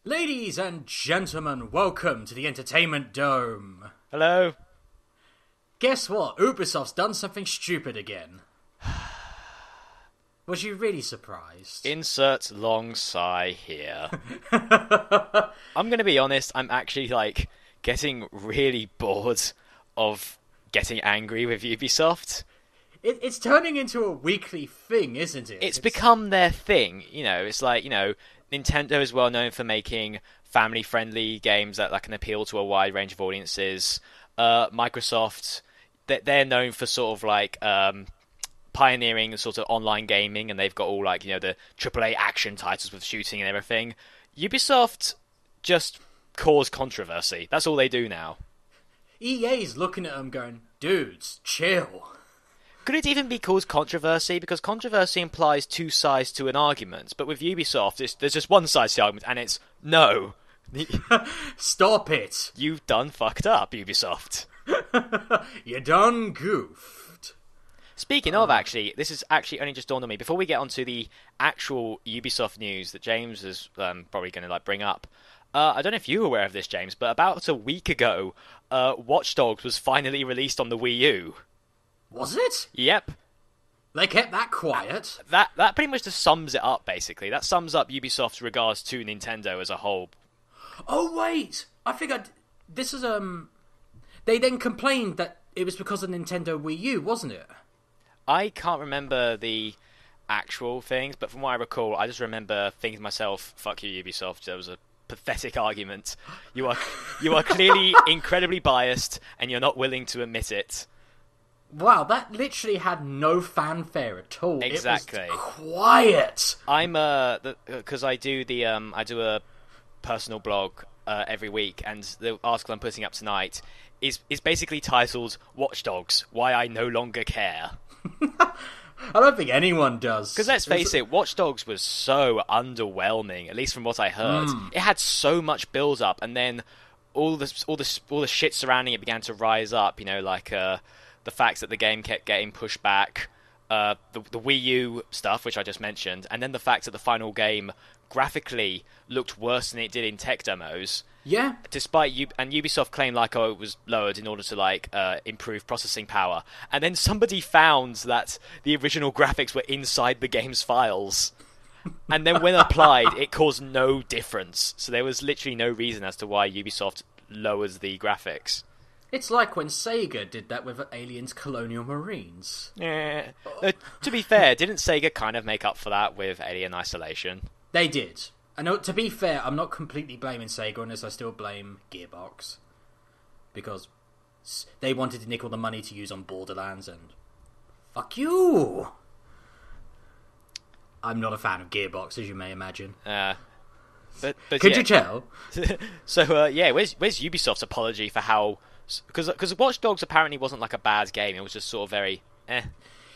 Ladies and gentlemen, welcome to the Entertainment Dome. Hello. Guess what? Ubisoft's done something stupid again. Was you really surprised? Insert long sigh here. I'm going to be honest, I'm actually, getting really bored of getting angry with Ubisoft. It's turning into a weekly thing, isn't it? It's become their thing. It's like, Nintendo is well known for making family-friendly games that can appeal to a wide range of audiences. Microsoft, they're known for sort of pioneering sort of online gaming, and they've got all the AAA action titles with shooting and everything. Ubisoft just cause controversy. That's all they do now. EA's looking at them going, dudes, chill. Could it even be called controversy? Because controversy implies two sides to an argument. But with Ubisoft, there's just one side to the argument, and it's no. Stop it. You've done fucked up, Ubisoft. You done goofed. Speaking of, actually, this is actually only just dawned on me. Before we get onto the actual Ubisoft news that James is probably going to bring up, I don't know if you were aware of this, James, but about a week ago, Watch Dogs was finally released on the Wii U. Was it? Yep. They kept that quiet. That pretty much just sums it up, basically. That sums up Ubisoft's regards to Nintendo as a whole. Oh, wait! I figured this is, They then complained that it was because of Nintendo Wii U, wasn't it? I can't remember the actual things, but from what I recall, I just remember thinking to myself, fuck you, Ubisoft, that was a pathetic argument. You are clearly incredibly biased, and you're not willing to admit it. Wow, that literally had no fanfare at all. Exactly. It was quiet. I'm because I do a personal blog every week, and the article I'm putting up tonight is basically titled "Watch Dogs: Why I No Longer Care." I don't think anyone does. Because let's face it, Watch Dogs was so underwhelming, at least from what I heard. It had so much build up, and then all the shit surrounding it began to rise up. The fact that the game kept getting pushed back, the Wii U stuff, which I just mentioned, and then the fact that the final game graphically looked worse than it did in tech demos. Yeah. Despite Ubisoft claimed it was lowered in order to improve processing power, and then somebody found that the original graphics were inside the game's files, and then when applied, it caused no difference. So there was literally no reason as to why Ubisoft lowers the graphics. It's like when Sega did that with Aliens Colonial Marines. Yeah. To be fair, didn't Sega kind of make up for that with Alien Isolation? They did. I know. To be fair, I'm not completely blaming Sega on this. I still blame Gearbox. Because they wanted to nickel the money to use on Borderlands, and fuck you! I'm not a fan of Gearbox, as you may imagine. But Could you tell? So, where's Ubisoft's apology for how... Because Watch Dogs apparently wasn't a bad game. It was just sort of very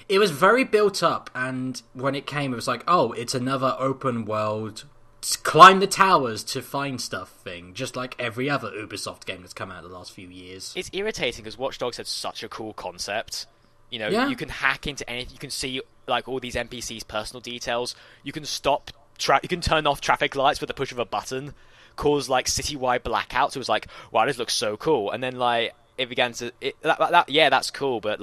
It was very built up, and when it came, it was like, oh, it's another open world, climb the towers to find stuff thing, just like every other Ubisoft game that's come out in the last few years. It's irritating because Watch Dogs had such a cool concept. Yeah. You can hack into anything. You can see all these NPCs' personal details. You can you can turn off traffic lights with the push of a button. Cause citywide blackouts. It was like, wow, this looks so cool. And then it began to that's cool, but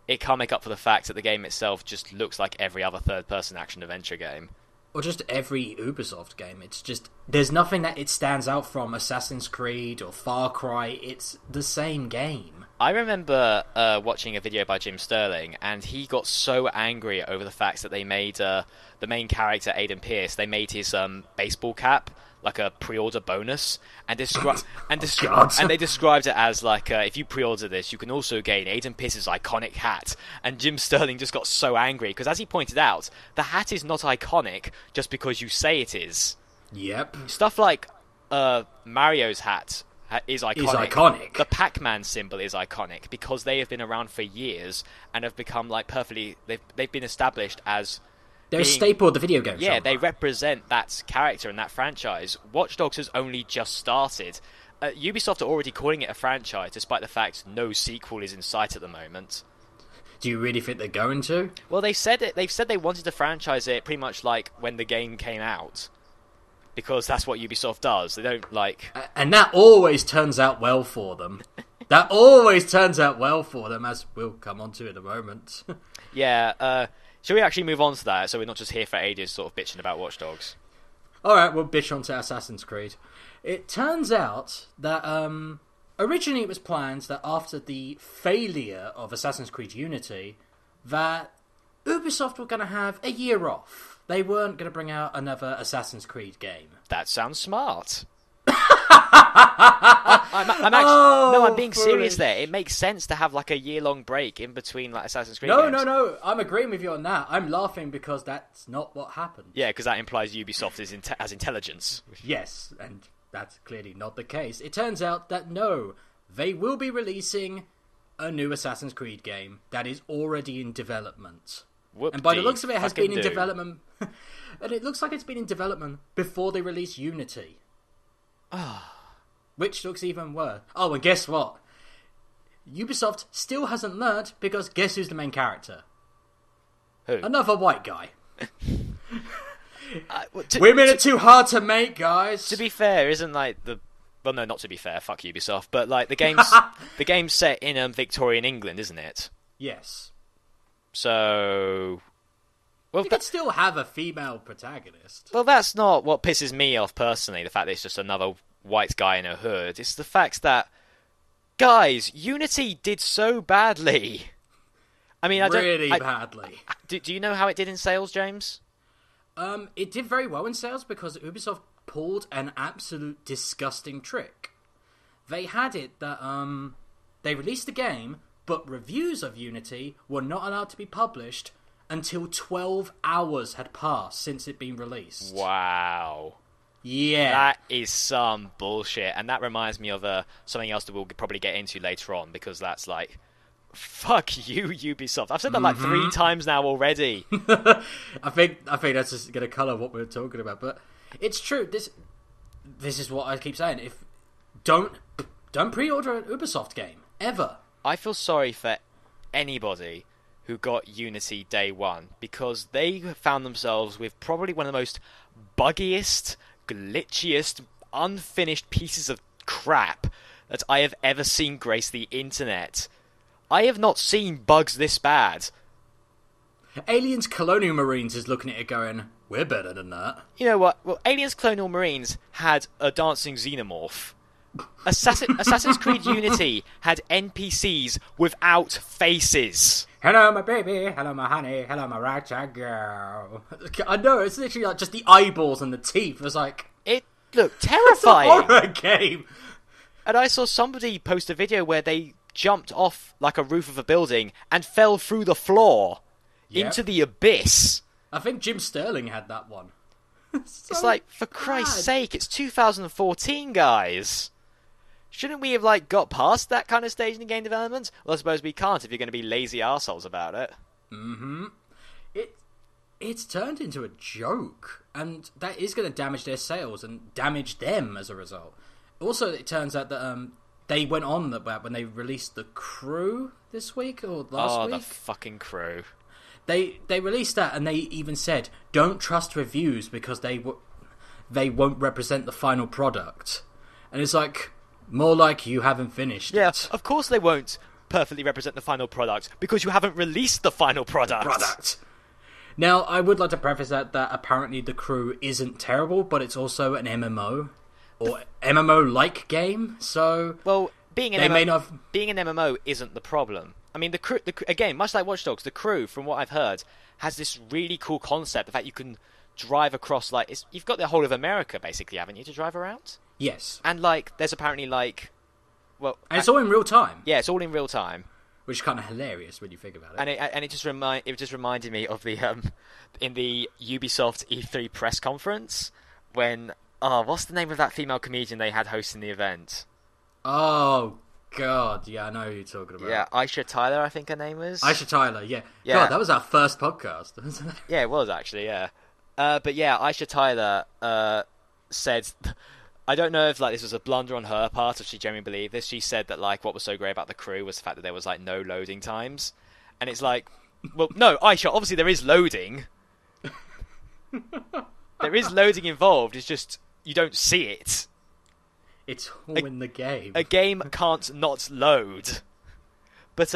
it can't make up for the fact that the game itself just looks like every other third-person action adventure game. Or just every Ubisoft game. It's just, there's nothing that it stands out from Assassin's Creed or Far Cry. It's the same game. I remember watching a video by Jim Sterling, and he got so angry over the fact that they made the main character, Aiden Pierce, they made his baseball cap like a pre-order bonus, and they described it as if you pre-order this, you can also gain Aiden Pierce's iconic hat. And Jim Sterling just got so angry because, as he pointed out, the hat is not iconic just because you say it is. Yep. Stuff like Mario's hat is iconic. The Pac-Man symbol is iconic because they have been around for years and have become perfectly. They've been established as. They're a staple of the video game genre. They represent that character and that franchise. Watch Dogs has only just started. Ubisoft are already calling it a franchise, despite the fact no sequel is in sight at the moment. Do you really think they're going to? Well, they've said they wanted to franchise it pretty much when the game came out. because that's what Ubisoft does. They don't like... And that always turns out well for them. That always turns out well for them, as we'll come on to in a moment. Yeah, shall we actually move on to that, so we're not just here for ages sort of bitching about Watch Dogs? Alright, we'll bitch on to Assassin's Creed. It turns out that originally it was planned that after the failure of Assassin's Creed Unity, that Ubisoft were going to have a year off. They weren't going to bring out another Assassin's Creed game. That sounds smart. I'm being serious there. It makes sense to have like a year-long break in between like Assassin's Creed games. No. I'm agreeing with you on that. I'm laughing because that's not what happened. Yeah, because that implies Ubisoft has intelligence. Yes, and that's clearly not the case. It turns out that no, they will be releasing a new Assassin's Creed game that is already in development. And by the looks of it, it has been in development. And it looks like it's been in development before they release Unity. Which looks even worse. Oh, and guess what? Ubisoft still hasn't learnt, because guess who's the main character? Who? Another white guy. Women are too hard to make, guys. To be fair, isn't like the... Well, no, not to be fair. Fuck Ubisoft. But like the game's set in Victorian England, isn't it? Yes. So... Well, you could still have a female protagonist. Well, that's not what pisses me off personally, the fact that it's just another white guy in a hood. It's the fact that, guys, Unity did so badly. I mean, badly. Do you know how it did in sales, James? It did very well in sales because Ubisoft pulled an absolute disgusting trick. They had it that they released the game, but reviews of Unity were not allowed to be published until 12 hours had passed since it been released. Wow. Yeah. That is some bullshit. And that reminds me of something else that we'll probably get into later on, because that's like, fuck you, Ubisoft. I've said that like 3 times now already. I think that's just going to colour what we're talking about. But it's true. This is what I keep saying. Don't pre-order an Ubisoft game. Ever. I feel sorry for anybody who got Unity day one, because they found themselves with probably one of the most buggiest, glitchiest, unfinished pieces of crap that I have ever seen grace the internet. I have not seen bugs this bad. Aliens Colonial Marines is looking at it going, we're better than that. You know what? Well, Aliens Colonial Marines had a dancing xenomorph. Assassin's Creed Unity had NPCs without faces. Hello, my baby. Hello, my honey. Hello, my wretched girl. I know, it's literally like just the eyeballs and the teeth. It was like... It looked terrifying. It's a horror game. And I saw somebody post a video where they jumped off like a roof of a building and fell through the floor into the abyss. I think Jim Sterling had that one. It's like, for Christ's sake, it's 2014, guys. Shouldn't we have like got past that kind of stage in game development? Well, I suppose we can't if you're going to be lazy arseholes about it. Mm-hmm. It's turned into a joke, and that is going to damage their sales and damage them as a result. Also, it turns out that they went on that when they released The Crew this week or last week. Oh, the fucking Crew. They released that, and they even said, don't trust reviews because they won't represent the final product. And it's like... More like you haven't finished it. Of course they won't perfectly represent the final product, because you haven't released the final product. Now, I would like to preface that apparently The Crew isn't terrible, but it's also an MMO. Or MMO-like game, so... Well, being an MMO isn't the problem. I mean, the crew, again, much like Watch Dogs, The Crew, from what I've heard, has this really cool concept, the fact you can drive across, like... You've got the whole of America, basically, haven't you, to drive around? Yes. And, like, there's apparently, like... Well... And it's all in real time. Yeah, it's all in real time. Which is kind of hilarious when you think about it. And it just reminded me of the, in the Ubisoft E3 press conference, when... Oh, what's the name of that female comedian they had hosting the event? Oh, God. Yeah, I know who you're talking about. Yeah, Aisha Tyler, I think her name was. Aisha Tyler, yeah. God, that was our first podcast, wasn't it? Yeah, it was, actually, yeah. But yeah, Aisha Tyler said... I don't know if like this was a blunder on her part, if she genuinely believed this. She said that like what was so great about The Crew was the fact that there was like no loading times. And it's like, well, no, Aisha, obviously there is loading. There is loading involved. It's just you don't see it. It's all in the game. A game can't not load. But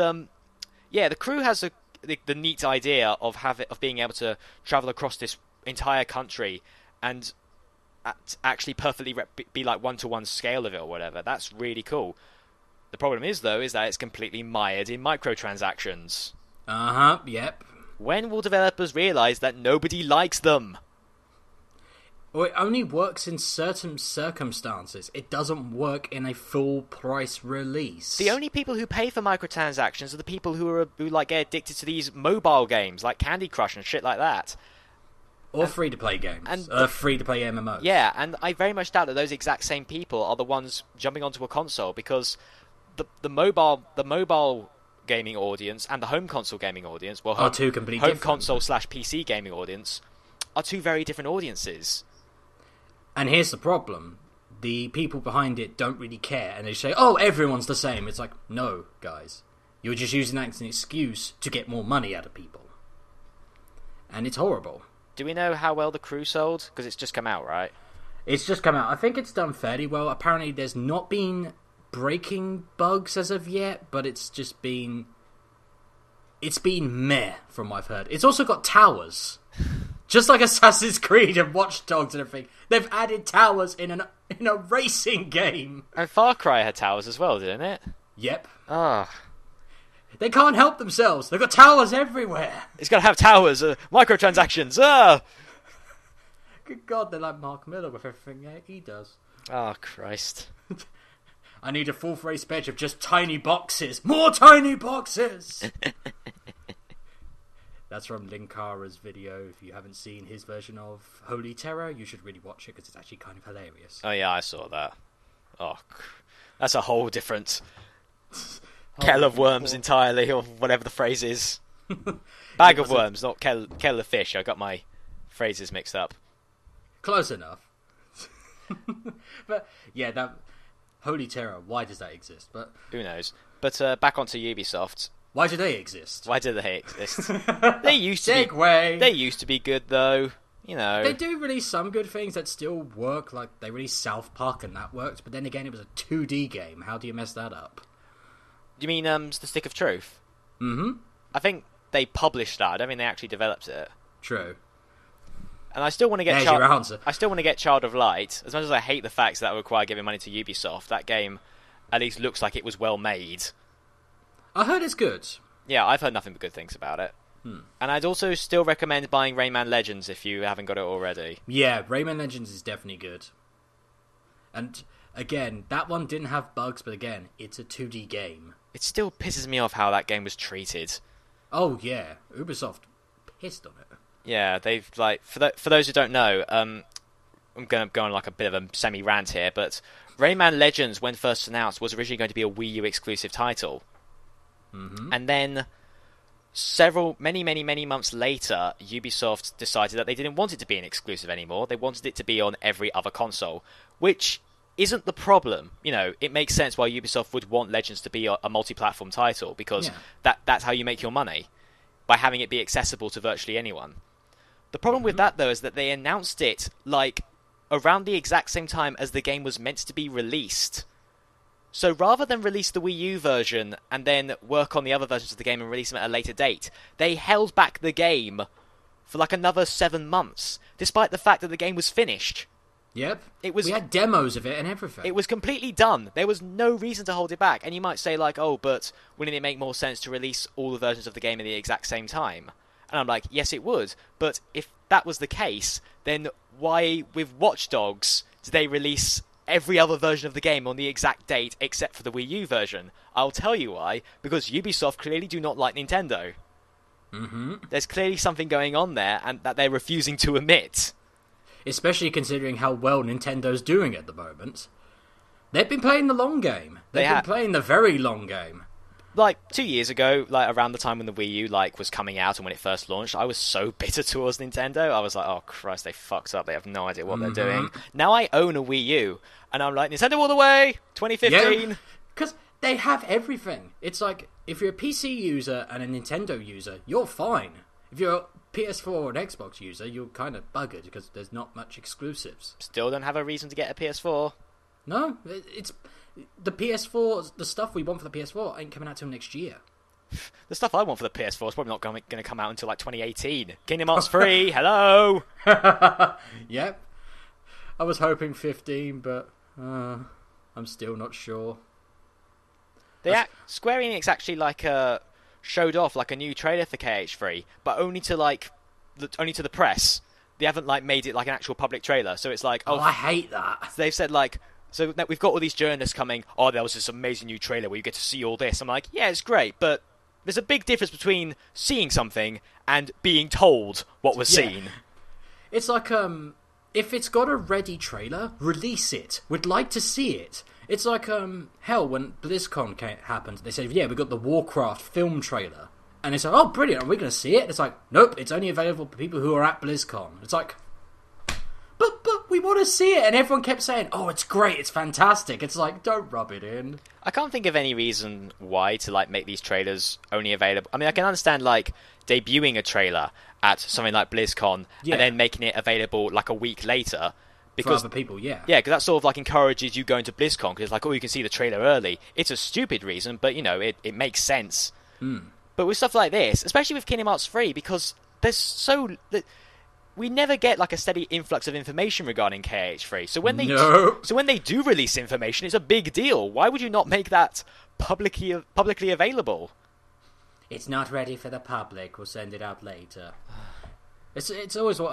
yeah, the crew has the neat idea of being able to travel across this entire country and actually perfectly be like 1-to-1 scale of it or whatever. That's really cool. The problem is, though, is that it's completely mired in microtransactions. Yep. When will developers realise that nobody likes them? Well, it only works in certain circumstances. It doesn't work in a full price release. The only people who pay for microtransactions are the people who like get addicted to these mobile games like Candy Crush and shit like that. Or free-to-play games. And free-to-play MMOs. Yeah, and I very much doubt that those exact same people are the ones jumping onto a console, because the mobile gaming audience and the home console gaming audience, are two completely home different. console / PC gaming audience, are two very different audiences. And here's the problem. The people behind it don't really care, and they say, oh, everyone's the same. It's like, no, guys. You're just using that as an excuse to get more money out of people. And it's horrible. Do we know how well the crew sold? Because it's just come out, right? It's just come out. I think it's done fairly well. Apparently there's not been breaking bugs as of yet, but it's just been... It's been meh, from what I've heard. It's also got towers. Just like Assassin's Creed and Watch Dogs and everything. They've added towers in a racing game. And Far Cry had towers as well, didn't it? Yep. Ah. They can't help themselves. They've got towers everywhere. It's got to have towers, microtransactions. Good God, they're like Mark Miller with everything he does. Oh, Christ. I need a full race badge of just tiny boxes. More tiny boxes! That's from Linkara's video. If you haven't seen his version of Holy Terror, you should really watch it because it's actually kind of hilarious. Oh, yeah, I saw that. Oh, that's a whole different... kettle of worms entirely, or whatever the phrase is. Bag of worms, not kettle of fish. I got my phrases mixed up. Close enough. But yeah, that Holy Terror, why does that exist? But who knows? But back onto Ubisoft. Why do they exist? Why do they exist? They used to Segway. They used to be good, though. You know, they do release some good things that still work. Like they released South Park, and that worked. But then again, it was a 2D game. How do you mess that up? You mean The Stick of Truth? Mm-hmm. I think they published that. I don't think they actually developed it. True. And I still want to get I still want to get Child of Light. As much as I hate the fact that would require giving money to Ubisoft, that game at least looks like it was well made. I heard it's good. Yeah, I've heard nothing but good things about it. And I'd also still recommend buying Rayman Legends if you haven't got it already. Yeah, Rayman Legends is definitely good. And again, that one didn't have bugs, but again, it's a 2D game. It still pisses me off how that game was treated. Oh yeah, Ubisoft pissed on it. Yeah, they've like for those who don't know, I'm going to go on like a bit of a semi-rant here, but Rayman Legends, when first announced, was originally going to be a Wii U exclusive title. Mm-hmm. And then many months later, Ubisoft decided that they didn't want it to be an exclusive anymore. They wanted it to be on every other console, which isn't the problem. You know, it makes sense why Ubisoft would want Legends to be a multi-platform title, because that's how you make your money, by having it be accessible to virtually anyone. The problem with that, though, is that they announced it like around the exact same time as the game was meant to be released. So rather than release the Wii U version and then work on the other versions of the game and release them at a later date, they held back the game for like another 7 months, despite the fact that the game was finished. Yep. We had demos of it and everything. It was completely done. There was no reason to hold it back. And you might say, like, oh, but wouldn't it make more sense to release all the versions of the game at the exact same time? And I'm like, yes, it would. But if that was the case, then why, with Watch Dogs, did they release every other version of the game on the exact date except for the Wii U version? I'll tell you why. Because Ubisoft clearly do not like Nintendo. Mm-hmm. There's clearly something going on there and that they're refusing to admit. Especially considering how well Nintendo's doing at the moment. They've been playing the long game. They've been playing the very long game. Like 2 years ago, like around the time when the Wii U like was coming out and when it first launched, I was so bitter towards Nintendo. I was like, oh Christ, they fucked up. They have no idea what they're doing. Now I own a Wii U, and I'm like, Nintendo all the way, 2015. Yeah, because they have everything. It's like, if you're a PC user and a Nintendo user, you're fine. If you're a PS4 or an Xbox user, you're kind of buggered because there's not much exclusives. Still don't have a reason to get a PS4. No, it's the PS4. The stuff we want for the PS4 ain't coming out till next year. The stuff I want for the PS4 is probably not going to come out until like 2018. Kingdom Hearts 3, hello! Yep. I was hoping 15, but I'm still not sure. Square Enix actually showed off like a new trailer for KH3, but only to the press. They haven't like made it like an actual public trailer. So it's like, oh, I hate that. They've said like, so we've got all these journalists coming. Oh, there was this amazing new trailer where you get to see all this. I'm like, yeah, it's great, but there's a big difference between seeing something and being told what was seen. It's like, if it's got a ready trailer, release it. We'd like to see it. It's like, hell, when BlizzCon happened, they said, yeah, we got the Warcraft film trailer. And they said, oh, brilliant, are we going to see it? It's like, nope, it's only available for people who are at BlizzCon. It's like, but we want to see it. And everyone kept saying, oh, it's great, it's fantastic. It's like, don't rub it in. I can't think of any reason why to like make these trailers only available. I mean, I can understand like debuting a trailer at something like BlizzCon and then making it available like a week later. Because, for other people, yeah. Yeah, because that sort of like encourages you going to BlizzCon because it's like, oh, you can see the trailer early. It's a stupid reason, but you know, it makes sense. But with stuff like this, especially with Kingdom Hearts 3, because we never get like a steady influx of information regarding KH3. So when they do release information, it's a big deal. Why would you not make that publicly available? It's not ready for the public. We'll send it out later. It's always what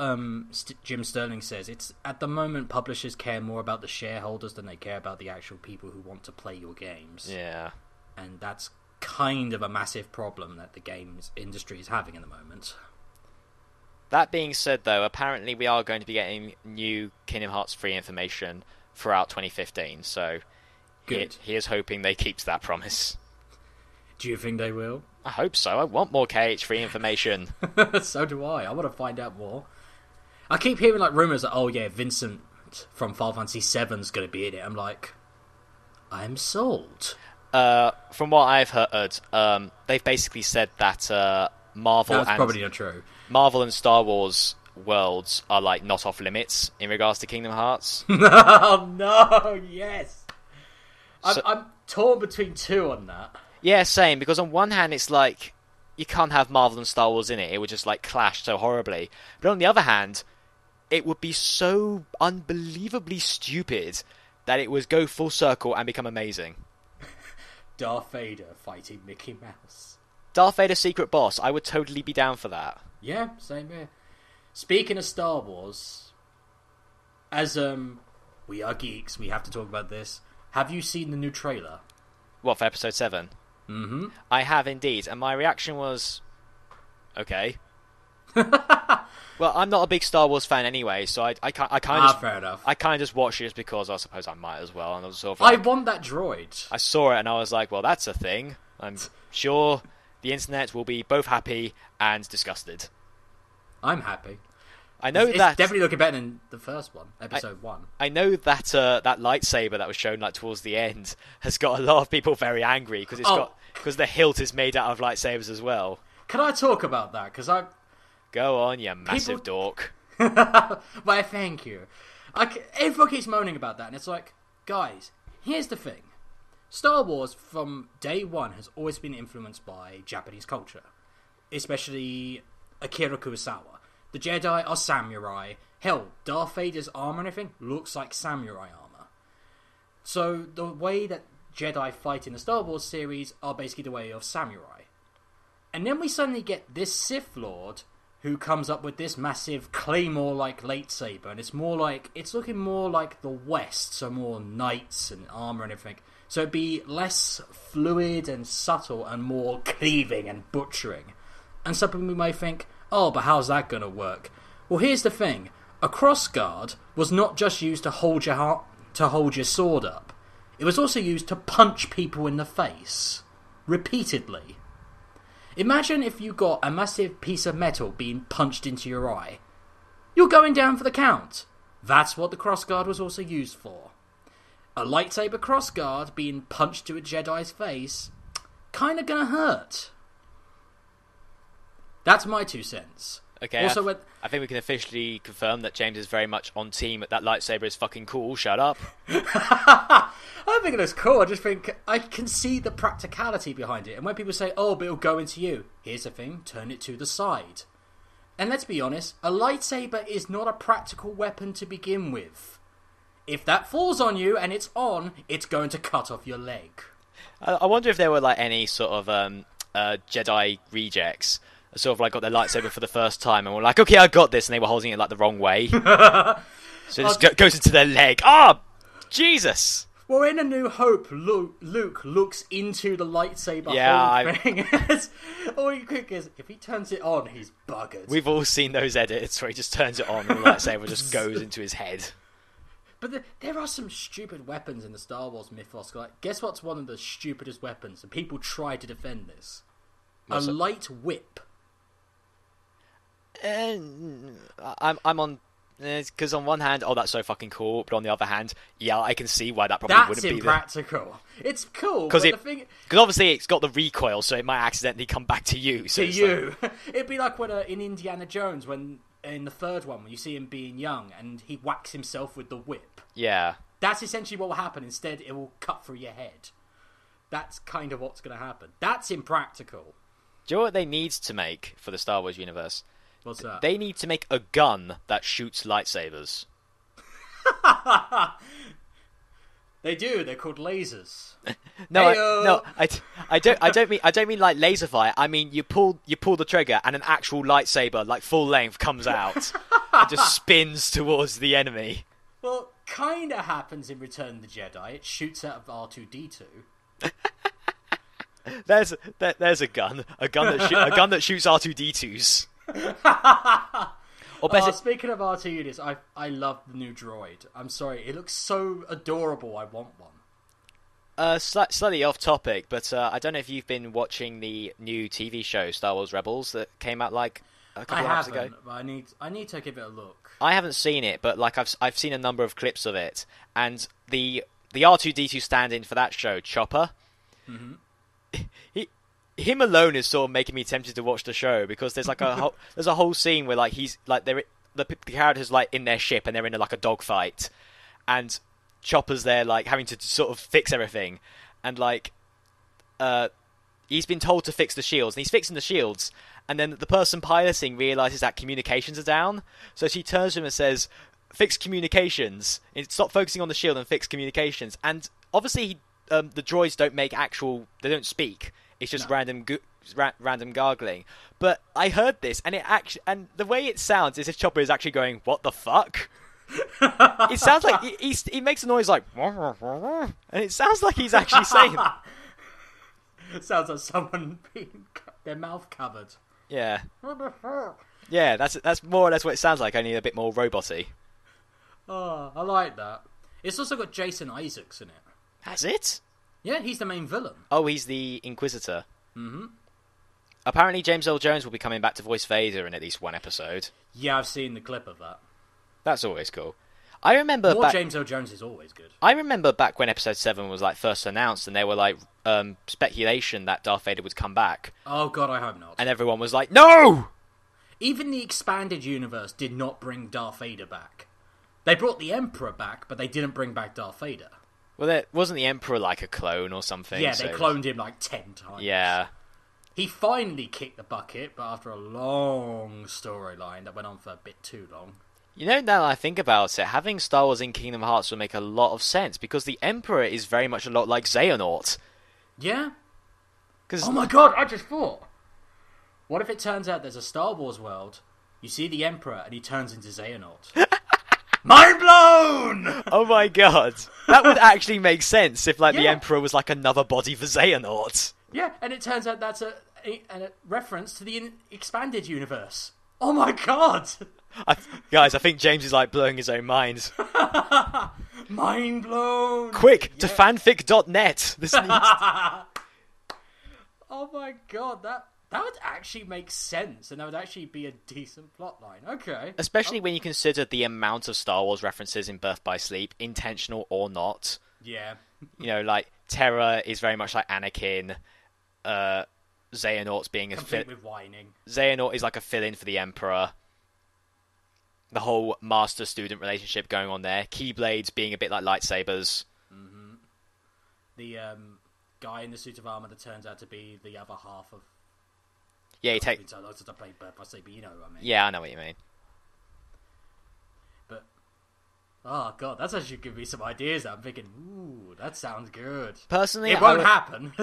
Jim Sterling says. It's at the moment publishers care more about the shareholders than they care about the actual people who want to play your games. Yeah, and that's kind of a massive problem that the games industry is having at the moment. That being said, though, apparently we are going to be getting new Kingdom Hearts 3 information throughout 2015. So good. He is hoping they keep that promise. Do you think they will? I hope so. I want more KH3 information. So do I. I want to find out more. I keep hearing like rumors that, oh yeah, Vincent from Final Fantasy VII's going to be in it. I'm like, I'm sold. From what I've heard, they've basically said that Marvel That's probably not true. Marvel and Star Wars worlds are like not off limits in regards to Kingdom Hearts. Oh no, yes. I'm torn between two on that. Yeah, same, because on one hand it's like you can't have Marvel and Star Wars in it. It would just like clash so horribly. But on the other hand, it would be so unbelievably stupid that it would go full circle and become amazing. Darth Vader fighting Mickey Mouse. Darth Vader's secret boss. I would totally be down for that. Yeah, same here. Speaking of Star Wars, as we are geeks, we have to talk about this. Have you seen the new trailer? What, for Episode 7? Mm-hmm. I have indeed, and my reaction was, okay. Well, I'm not a big Star Wars fan anyway, so I fair enough. I kind of just watched it just because I suppose I might as well. And I was sort of like, I want that droid. I saw it and I was like, well, that's a thing. I'm sure the internet will be both happy and disgusted. I'm happy. I know it's definitely looking better than the first one, Episode 1. I know that that lightsaber that was shown like towards the end has got a lot of people very angry because because the hilt is made out of lightsabers as well. Can I talk about that? Because Go on, you massive dork. Why, thank you. Everyone keeps moaning about that, and it's like, guys, here's the thing. Star Wars, from day one, has always been influenced by Japanese culture. Especially Akira Kurosawa. The Jedi are samurai. Hell, Darth Vader's armor and everything looks like samurai armor. So the way that Jedi fight in the Star Wars series are basically the way of samurai. And then we suddenly get this Sith Lord who comes up with this massive claymore-like lightsaber, and it's looking more like the West, so more knights and armor and everything. So it'd be less fluid and subtle and more cleaving and butchering. And some people may think, oh, but how's that going to work? Well, here's the thing. A crossguard was not just used to hold your sword up. It was also used to punch people in the face. Repeatedly. Imagine if you got a massive piece of metal being punched into your eye. You're going down for the count. That's what the crossguard was also used for. A lightsaber crossguard being punched to a Jedi's face, kinda gonna hurt. That's my 2 cents. Okay, Also, I think we can officially confirm that James is very much on team. That lightsaber is fucking cool. Shut up. I don't think it looks cool. I just think I can see the practicality behind it. And when people say, "Oh, but it'll go into you," here's the thing: turn it to the side. And let's be honest, a lightsaber is not a practical weapon to begin with. If that falls on you and it's on, it's going to cut off your leg. I wonder if there were like any sort of Jedi rejects, sort of like got their lightsaber for the first time and were like, "Okay, I got this," and they were holding it like the wrong way, so it just goes into their leg. Ah, Jesus! Well, in A New Hope, Luke looks into the lightsaber hold thing. All you think is, if he turns it on, he's buggered. We've all seen those edits where he just turns it on and the lightsaber just goes into his head. But there are some stupid weapons in the Star Wars mythos. Like, guess what's one of the stupidest weapons? And people try to defend this. What's it? Light whip. I'm on... Because on one hand, oh, that's so fucking cool, but on the other hand, yeah, I can see why that probably wouldn't be... That's impractical. It's cool, because obviously it's got the recoil, so it might accidentally come back to you. So It'd be like when in Indiana Jones, when in the third one, when you see him being young, and he whacks himself with the whip. Yeah. That's essentially what will happen. Instead, it will cut through your head. That's kind of what's going to happen. That's impractical. Do you know what they need to make for the Star Wars universe? What's that? They need to make a gun that shoots lightsabers. They do. They're called lasers. I don't mean like laser fire. I mean you pull the trigger and an actual lightsaber, like full length, comes out and just spins towards the enemy. Well, kind of happens in Return of the Jedi. It shoots out of R2-D2. There's a gun that shoots R2-D2s. Speaking of R2 units, I love the new droid. I'm sorry, it looks so adorable. I want one. Slightly off topic, but I don't know if you've been watching the new TV show Star Wars Rebels that came out like a couple of hours ago. But I need to give it a look. I haven't seen it, but like I've seen a number of clips of it, and the R2-D2 stand-in for that show, Chopper. Mm-hmm. Him alone is sort of making me tempted to watch the show, because there's like there's a whole scene where like he's like the characters like in their ship and they're in like a dogfight, and Chopper's there like having to sort of fix everything, and like he's been told to fix the shields, and he's fixing the shields, and then the person piloting realizes that communications are down, so she turns to him and says, "Fix communications, stop focusing on the shield and fix communications." And obviously the droids they don't speak. It's just random gargling. But I heard this, and and the way it sounds is if Chopper is actually going, "What the fuck?" It sounds like he makes a noise like, and it sounds like he's actually saying that. It sounds like someone being their mouth covered. Yeah. Yeah, that's more or less what it sounds like, only a bit more roboty. Oh, I like that. It's also got Jason Isaacs in it. Has it? Yeah, he's the main villain. Oh, he's the Inquisitor. Mm-hmm. Apparently James Earl Jones will be coming back to voice Vader in at least one episode. Yeah, I've seen the clip of that. That's always cool. I remember James Earl Jones is always good. I remember back when Episode 7 was like first announced, and there were like speculation that Darth Vader would come back. Oh god, I hope not. And everyone was like, "No!" Even the expanded universe did not bring Darth Vader back. They brought the Emperor back, but they didn't bring back Darth Vader. Well, wasn't the Emperor like a clone or something? Yeah, they cloned him like 10 times. Yeah. He finally kicked the bucket, but after a long storyline that went on for a bit too long. You know, now that I think about it, having Star Wars in Kingdom Hearts would make a lot of sense, because the Emperor is very much a lot like Xehanort. Yeah? Oh my god, I just thought! What if it turns out there's a Star Wars world, you see the Emperor, and he turns into Xehanort? Mind blown! Oh my god. That would actually make sense if the Emperor was like another body for Xehanort. Yeah, and it turns out that's a reference to the expanded universe. Oh my god! Guys, I think James is like blowing his own mind. Mind blown! Quick, to fanfic.net. This needs... Oh my god, that would actually make sense, and that would actually be a decent plotline. Okay. Especially when you consider the amount of Star Wars references in Birth by Sleep, intentional or not. Yeah. You know, like, Terra is very much like Anakin. Xehanort's being complete with whining. Xehanort is like a fill-in for the Emperor. The whole master-student relationship going on there. Keyblades being a bit like lightsabers. Mm-hmm. The guy in the suit of armor that turns out to be the other half of. Yeah, so long since I played Birth by Sleep, but you know what I mean. Yeah, I know what you mean. But oh god, that's actually giving me some ideas. I'm thinking, ooh, that sounds good. Personally, it won't happen.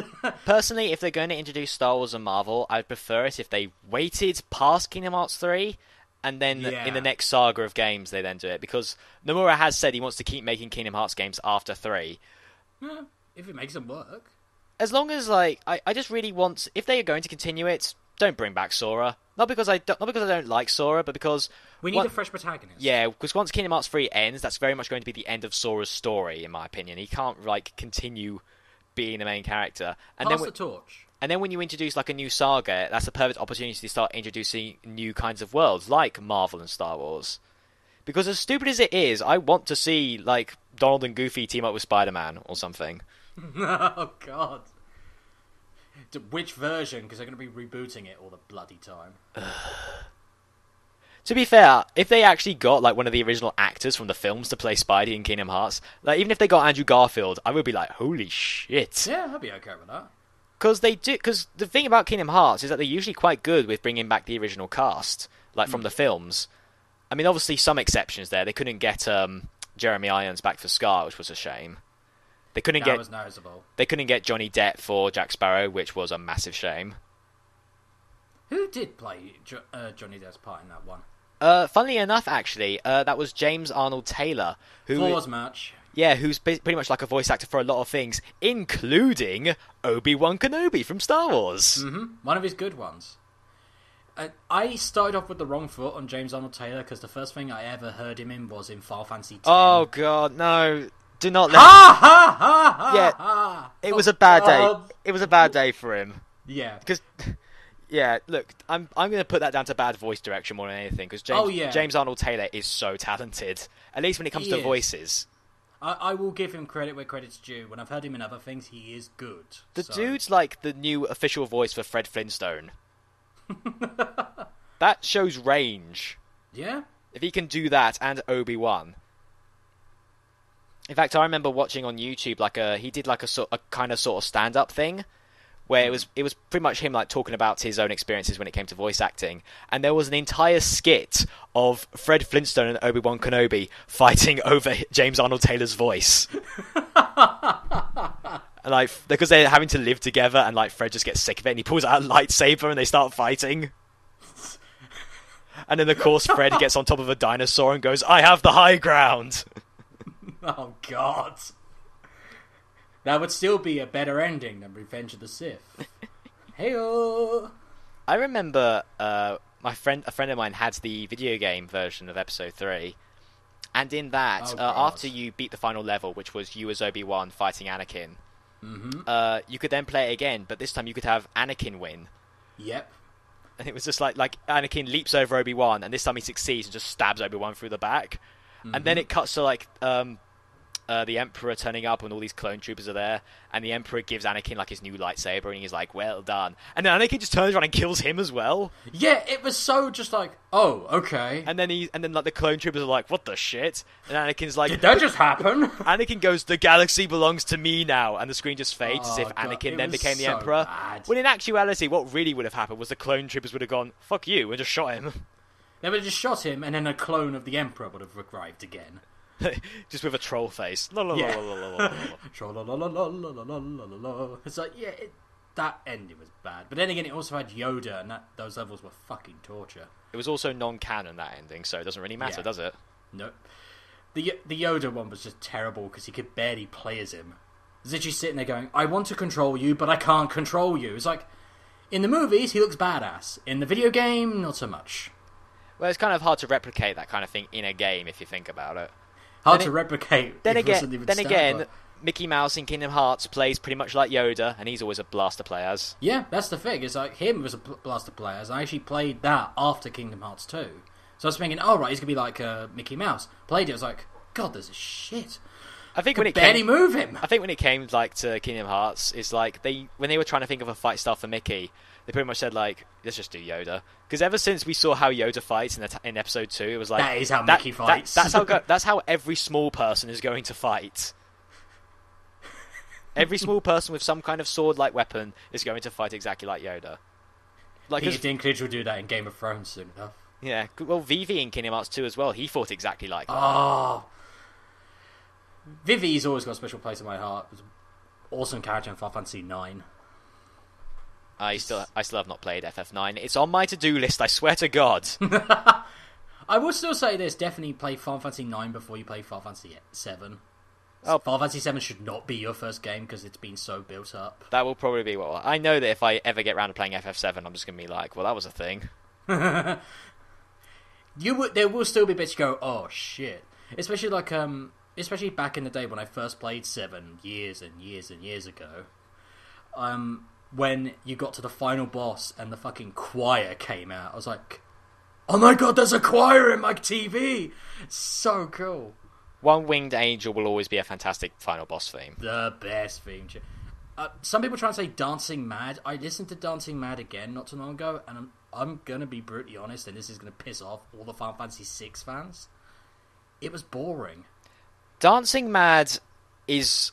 Personally, if they're going to introduce Star Wars and Marvel, I'd prefer it if they waited past Kingdom Hearts 3, and then in the next saga of games they then do it. Because Nomura has said he wants to keep making Kingdom Hearts games after 3. Yeah, if it makes them work. As long as, like, I just really want... If they are going to continue it, don't bring back Sora. Not because I don't like Sora, but because... We need a fresh protagonist. Yeah, because once Kingdom Hearts 3 ends, that's very much going to be the end of Sora's story, in my opinion. He can't, like, continue being the main character. And Pass the torch. And then when you introduce, like, a new saga, that's a perfect opportunity to start introducing new kinds of worlds, like Marvel and Star Wars. Because as stupid as it is, I want to see, like, Donald and Goofy team up with Spider-Man or something. Oh, God. Which version? Because they're going to be rebooting it all the bloody time. To be fair, if they actually got like one of the original actors from the films to play Spidey in Kingdom Hearts, like even if they got Andrew Garfield, I would be like, holy shit. Yeah, I'd be okay with that. Because the thing about Kingdom Hearts is that they're usually quite good with bringing back the original cast, like from the films. I mean, obviously some exceptions there. They couldn't get Jeremy Irons back for Scar, which was a shame. That was noticeable. They couldn't get Johnny Depp for Jack Sparrow, which was a massive shame. Who did play Johnny Depp's part in that one? Funnily enough, actually, that was James Arnold Taylor, Force match. Yeah, who's pretty much like a voice actor for a lot of things, including Obi-Wan Kenobi from Star Wars. Mm-hmm. One of his good ones. I started off with the wrong foot on James Arnold Taylor because the first thing I ever heard him in was in Final Fantasy X. Oh god, no! Do not let. Yeah, it was a bad day. It was a bad day for him. Yeah, because. Yeah, look, I'm going to put that down to bad voice direction more than anything, because James Arnold Taylor is so talented, at least when it comes to voices. I will give him credit where credit's due. When I've heard him in other things, he is good. The dude's like the new official voice for Fred Flintstone. That shows range. Yeah? If he can do that and Obi-Wan. In fact, I remember watching on YouTube, he did like a kind of sort of stand-up thing, where it was pretty much him like talking about his own experiences when it came to voice acting, and there was an entire skit of Fred Flintstone and Obi-Wan Kenobi fighting over James Arnold Taylor's voice. And like because they're having to live together, and like Fred just gets sick of it, and he pulls out a lightsaber, and they start fighting. And then of course Fred gets on top of a dinosaur and goes, "I have the high ground." Oh God. That would still be a better ending than Revenge of the Sith. Hey-oh! I remember a friend of mine had the video game version of Episode 3, and in that, after you beat the final level, which was you as Obi-Wan fighting Anakin, you could then play it again, but this time you could have Anakin win. Yep. And it was just like Anakin leaps over Obi-Wan, and this time he succeeds and just stabs Obi-Wan through the back. And then it cuts to like the Emperor turning up and all these clone troopers are there, and the Emperor gives Anakin like his new lightsaber, and he's like, "Well done." And then Anakin just turns around and kills him as well. Yeah, it was so just like, oh, okay. And then like the clone troopers are like, "What the shit?" And Anakin's like, "Did that just happen?" Anakin goes, "The galaxy belongs to me now," and the screen just fades as if Anakin then became the Emperor. Bad. When in actuality, what really would have happened was the clone troopers would have gone, "Fuck you," and just shot him. They would have just shot him, and then a clone of the Emperor would have arrived again. Just with a troll face. Yeah. It's like, yeah, that ending was bad. But then again, it also had Yoda, and those levels were fucking torture. It was also non-canon, that ending, so it doesn't really matter, does it? Nope. The Yoda one was just terrible, because he could barely play as him. He's literally sitting there going, "I want to control you, but I can't control you." It's like, in the movies, he looks badass. In the video game, not so much. Well, it's kind of hard to replicate that kind of thing in a game, if you think about it. Hard to replicate. Then again, Mickey Mouse in Kingdom Hearts plays pretty much like Yoda, and he's always a blast to play as. Yeah, that's the thing. It's like him was a blast to play as. I actually played that after Kingdom Hearts 2. So I was thinking, oh right, he's gonna be like Mickey Mouse. Played it, I was like, God, there's a shit. I think barely move him. I think when it came like to Kingdom Hearts, it's like when they were trying to think of a fight style for Mickey, They pretty much said, like, let's just do Yoda. Because ever since we saw how Yoda fights in episode 2, it was like... That is how Mickey fights. That's how every small person is going to fight. Every small person with some kind of sword-like weapon is going to fight exactly like Yoda. Like, Peter Dinklage will do that in Game of Thrones soon enough. Yeah, well, Vivi in Kingdom Hearts 2 as well, he fought exactly like that. Oh! Vivi's always got a special place in my heart. It was an awesome character in Final Fantasy 9. I still have not played FF9. It's on my to-do list, I swear to God. I will still say this, definitely play Final Fantasy 9 before you play Final Fantasy 7. Oh. Final Fantasy 7 should not be your first game because it's been so built up. That will probably be what... I know that if I ever get around to playing FF7, I'm just going to be like, well, that was a thing. There will still be bits you go, oh shit. Especially like, especially back in the day when I first played 7 years and years and years ago. When you got to the final boss and the fucking choir came out, I was like, oh my god, there's a choir in my TV! It's so cool. One Winged Angel will always be a fantastic final boss theme. The best theme. Some people try and say Dancing Mad. I listened to Dancing Mad again not too long ago, and I'm gonna be brutally honest, and this is gonna piss off all the Final Fantasy VI fans. It was boring. Dancing Mad is...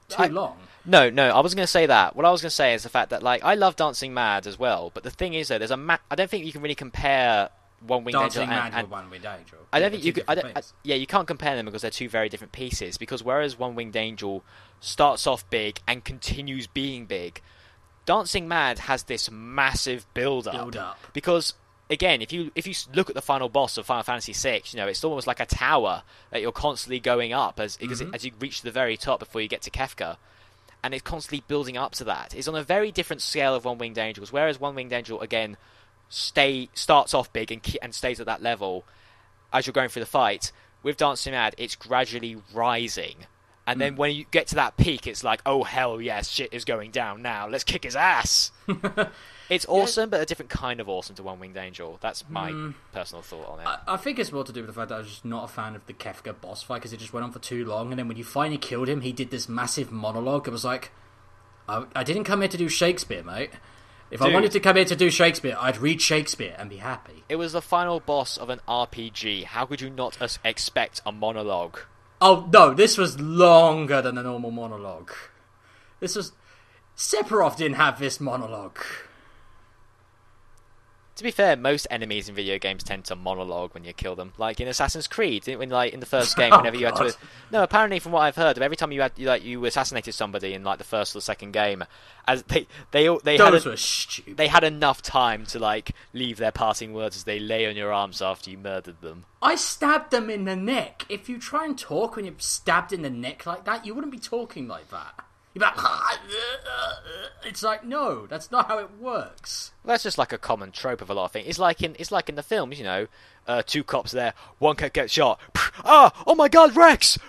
Too long. No, I wasn't going to say that. What I was going to say is the fact that, like, I love Dancing Mad as well, but the thing is, though, I don't think you can really compare One Winged Angel and One Winged Angel. I don't think you could. You can't compare them because they're two very different pieces. Because whereas One Winged Angel starts off big and continues being big, Dancing Mad has this massive build-up. Because again, if you look at the final boss of Final Fantasy VI, it's almost like a tower that you're constantly going up as you reach the very top before you get to Kefka. And it's constantly building up to that. It's on a very different scale of One Winged Angels, whereas One Winged Angel, again, starts off big and stays at that level as you're going through the fight. With Dancing Mad, it's gradually rising. And then when you get to that peak, it's like, oh, hell yes, shit is going down now. Let's kick his ass. It's awesome, but a different kind of awesome to One Winged Angel. That's my personal thought on it. I think it's more to do with the fact that I was just not a fan of the Kefka boss fight because it just went on for too long. And then when you finally killed him, he did this massive monologue. It was like, I didn't come here to do Shakespeare, mate. If I wanted to come here to do Shakespeare, I'd read Shakespeare and be happy. It was the final boss of an RPG. How could you not expect a monologue? Oh, no, this was longer than a normal monologue. Sephiroth didn't have this monologue. To be fair, most enemies in video games tend to monologue when you kill them. Like in Assassin's Creed, in the first game, whenever you had to... No, apparently from what I've heard, every time you assassinated somebody in like the first or second game, as they had enough time to like leave their parting words as they lay on your arms after you murdered them. I stabbed them in the neck. If you try and talk when you're stabbed in the neck like that, you wouldn't be talking like that. You'd be like, it's like, no, that's not how it works. Well, that's just like a common trope of a lot of things. It's like in the films, two cops there, one cop gets shot. Oh my God, Rex!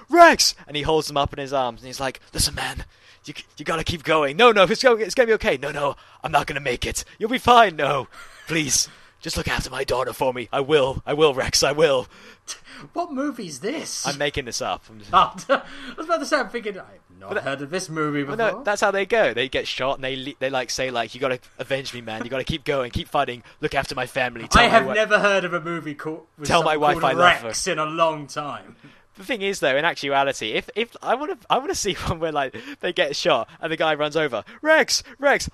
And he holds them up in his arms and he's like, listen, man, you gotta keep going. No, it's gonna be okay. No, I'm not gonna make it. You'll be fine. No, please, just look after my daughter for me. I will, Rex, I will. What movie is this? I'm making this up. I was about to say, I'm thinking, I've not heard of this movie before. Well, no, that's how they go. They get shot and they like say like, you gotta avenge me, man. You gotta keep going, keep fighting. Look after my family. I have never heard of a movie called my wife I love her. Rex in a long time. The thing is, though, in actuality, if I want to see one where like they get shot and the guy runs over, Rex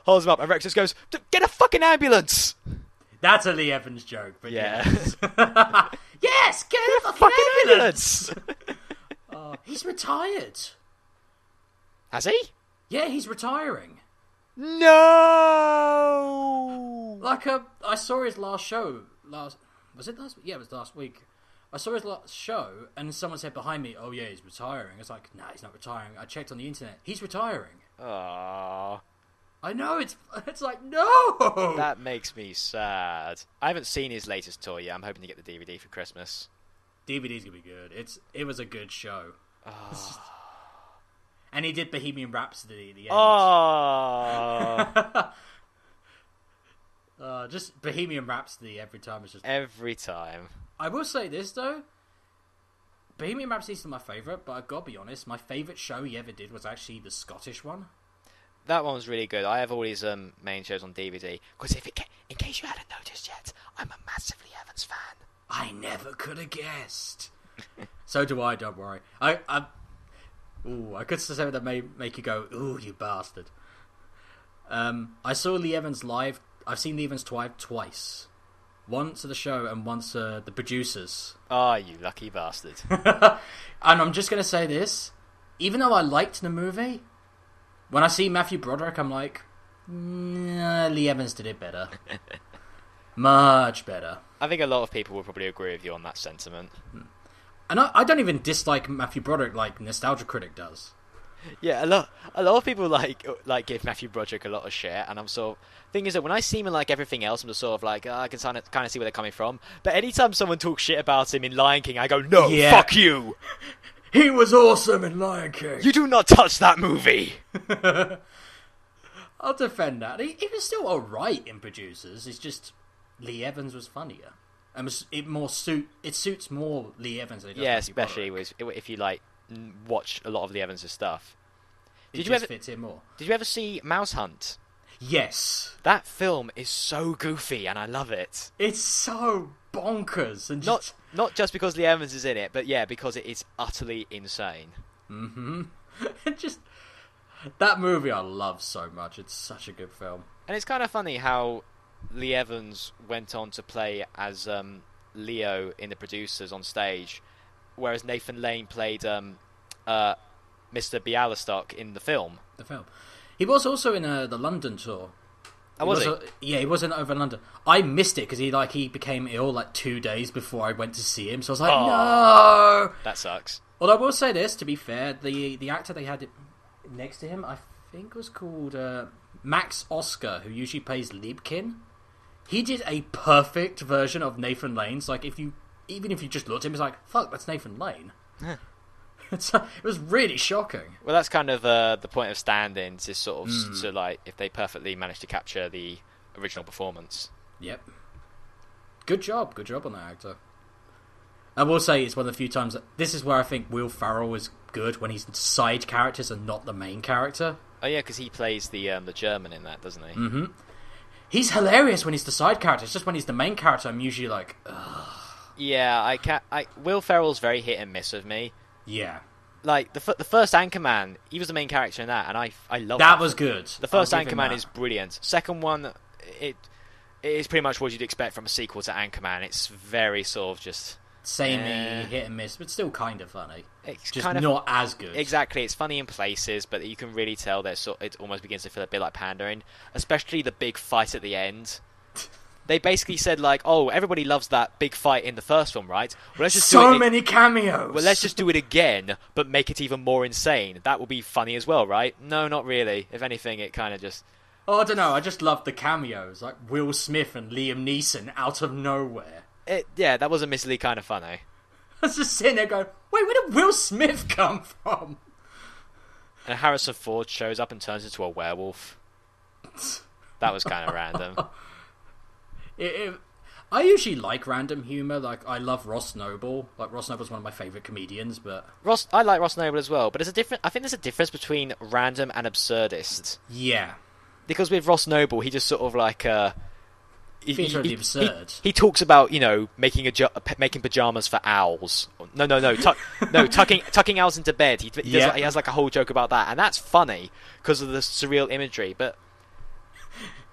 holds him up, and Rex just goes, get a fucking ambulance. That's a Lee Evans joke, but yeah. Yes, get a fucking ambulance. He's retired. Has he? Yeah, he's retiring. No. Like I saw his last show. Was it last week? Yeah, it was last week. I saw his last show, and someone said behind me, "Oh yeah, he's retiring." I was like, "Nah, he's not retiring." I checked on the internet. He's retiring. Aww. I know, it's like, no! That makes me sad. I haven't seen his latest tour yet. I'm hoping to get the DVD for Christmas. DVD's gonna be good. It was a good show. Oh. And he did Bohemian Rhapsody at the end. Just Bohemian Rhapsody every time. It's just every time. I will say this, though. Bohemian Rhapsody's still my favourite, but I've got to be honest, my favourite show he ever did was actually the Scottish one. That one was really good. I have all these main shows on DVD because in case you hadn't noticed yet, I'm a massive Lee Evans fan. I never could have guessed. So do I. Don't worry. I could say something that may make you go, "Ooh, you bastard." I saw Lee Evans live. I've seen Lee Evans twice. Once at the show and once the producers. Ah, you lucky bastard. And I'm just going to say this. Even though I liked the movie, when I see Matthew Broderick, I'm like, nah, Lee Evans did it better. Much better. I think a lot of people will probably agree with you on that sentiment. And I don't even dislike Matthew Broderick like Nostalgia Critic does. Yeah, a lot of people like give Matthew Broderick a lot of shit, and I'm sort of... Thing is that when I see him in like everything else, I'm just sort of like, I can kind of see where they're coming from. But anytime someone talks shit about him in Lion King, I go, no, fuck you! He was awesome in Lion King! You do not touch that movie! I'll defend that. He was still alright in Producers, it's just Lee Evans was funnier. And it suits more Lee Evans than it does Matthew especially Broderick. if you like watch a lot of Lee Evans' stuff. It just fits in more. Did you ever see Mouse Hunt? Yes. That film is so goofy, and I love it. It's so bonkers. And Not just because Lee Evans is in it, but yeah, because it is utterly insane. Mm-hmm. That movie I love so much. It's such a good film. And it's kind of funny how Lee Evans went on to play as Leo in The Producers on stage, whereas Nathan Lane played Mr. Bialystok in the film. He was also in the London tour. Oh, was he? Yeah, he was in over London. I missed it because he became ill like 2 days before I went to see him. So I was like, no! That sucks. Although I will say this, to be fair, the actor they had next to him, I think was called Max Oscar, who usually plays Liebkin. He did a perfect version of Nathan Lane's. Like, even if you just looked at him, it's like, fuck, that's Nathan Lane. It was really shocking. Well, that's kind of the point of stand-ins, is sort of to like if they perfectly manage to capture the original performance. Yep. Good job on that actor. I will say it's one of the few times this is where I think Will Ferrell is good, when he's side characters and not the main character. Oh yeah, because he plays the German in that, doesn't he? Mm-hmm. He's hilarious when he's the side character. It's just when he's the main character, I'm usually like, ugh. Yeah, Will Ferrell's very hit and miss with me. Yeah. Like, the first Anchorman, he was the main character in that, and I love that. That was good. The first Anchorman is brilliant. Second one, it is pretty much what you'd expect from a sequel to Anchorman. It's very sort of just... samey, hit and miss, but still kind of funny. It's just kind of, not as good. Exactly, it's funny in places, but you can really tell that it almost begins to feel a bit like pandering. Especially the big fight at the end. They basically said, like, oh, everybody loves that big fight in the first film, right? Well, let's just so many cameos! Well, let's just do it again, but make it even more insane. That will be funny as well, right? No, not really. If anything, it kind of just... Oh, I don't know, I just loved the cameos. Like Will Smith and Liam Neeson out of nowhere. Yeah, that was admittedly kind of funny. I was just sitting there going, wait, where did Will Smith come from? And Harrison Ford shows up and turns into a werewolf. That was kind of random. I usually like random humour. Like, I love Ross Noble. Like, Ross Noble's one of my favourite comedians, but... I like Ross Noble as well, but I think there's a difference between random and absurdist. Yeah. Because with Ross Noble, he just sort of like... He's really absurd. He talks about, making pajamas for owls. No, tucking owls into bed. He has like a whole joke about that, and that's funny because of the surreal imagery. But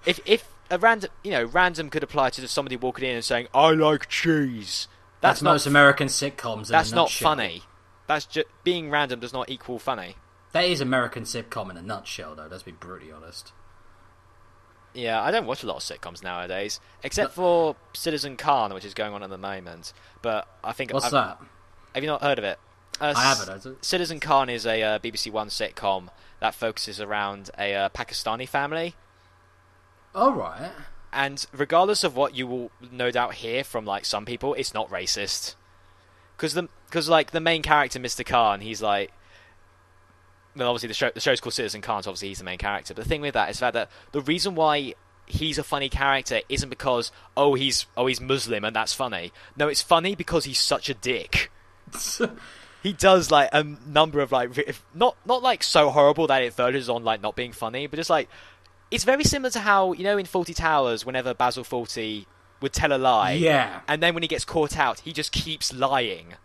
if a random could apply to just somebody walking in and saying, "I like cheese." That's most American sitcoms. That's not funny. That's just being random does not equal funny. That is American sitcom in a nutshell, though. Let's be brutally honest. Yeah, I don't watch a lot of sitcoms nowadays, except for Citizen Khan, which is going on at the moment. But I think what's that? Have you not heard of it? I haven't. Citizen Khan is a BBC One sitcom that focuses around a Pakistani family. All right. And regardless of what you will no doubt hear from like some people, it's not racist. Because like the main character, Mr. Khan, he's like. Well, obviously the show's called Citizen Khan, so obviously he's the main character. But the thing with that is the fact that the reason why he's a funny character isn't because he's Muslim and that's funny. No, it's funny because he's such a dick. He does like a number of like not like so horrible that it verges on like not being funny, but just like it's very similar to how in 40 Towers, whenever Basil Fawlty would tell a lie, Yeah. and then when he gets caught out, he just keeps lying.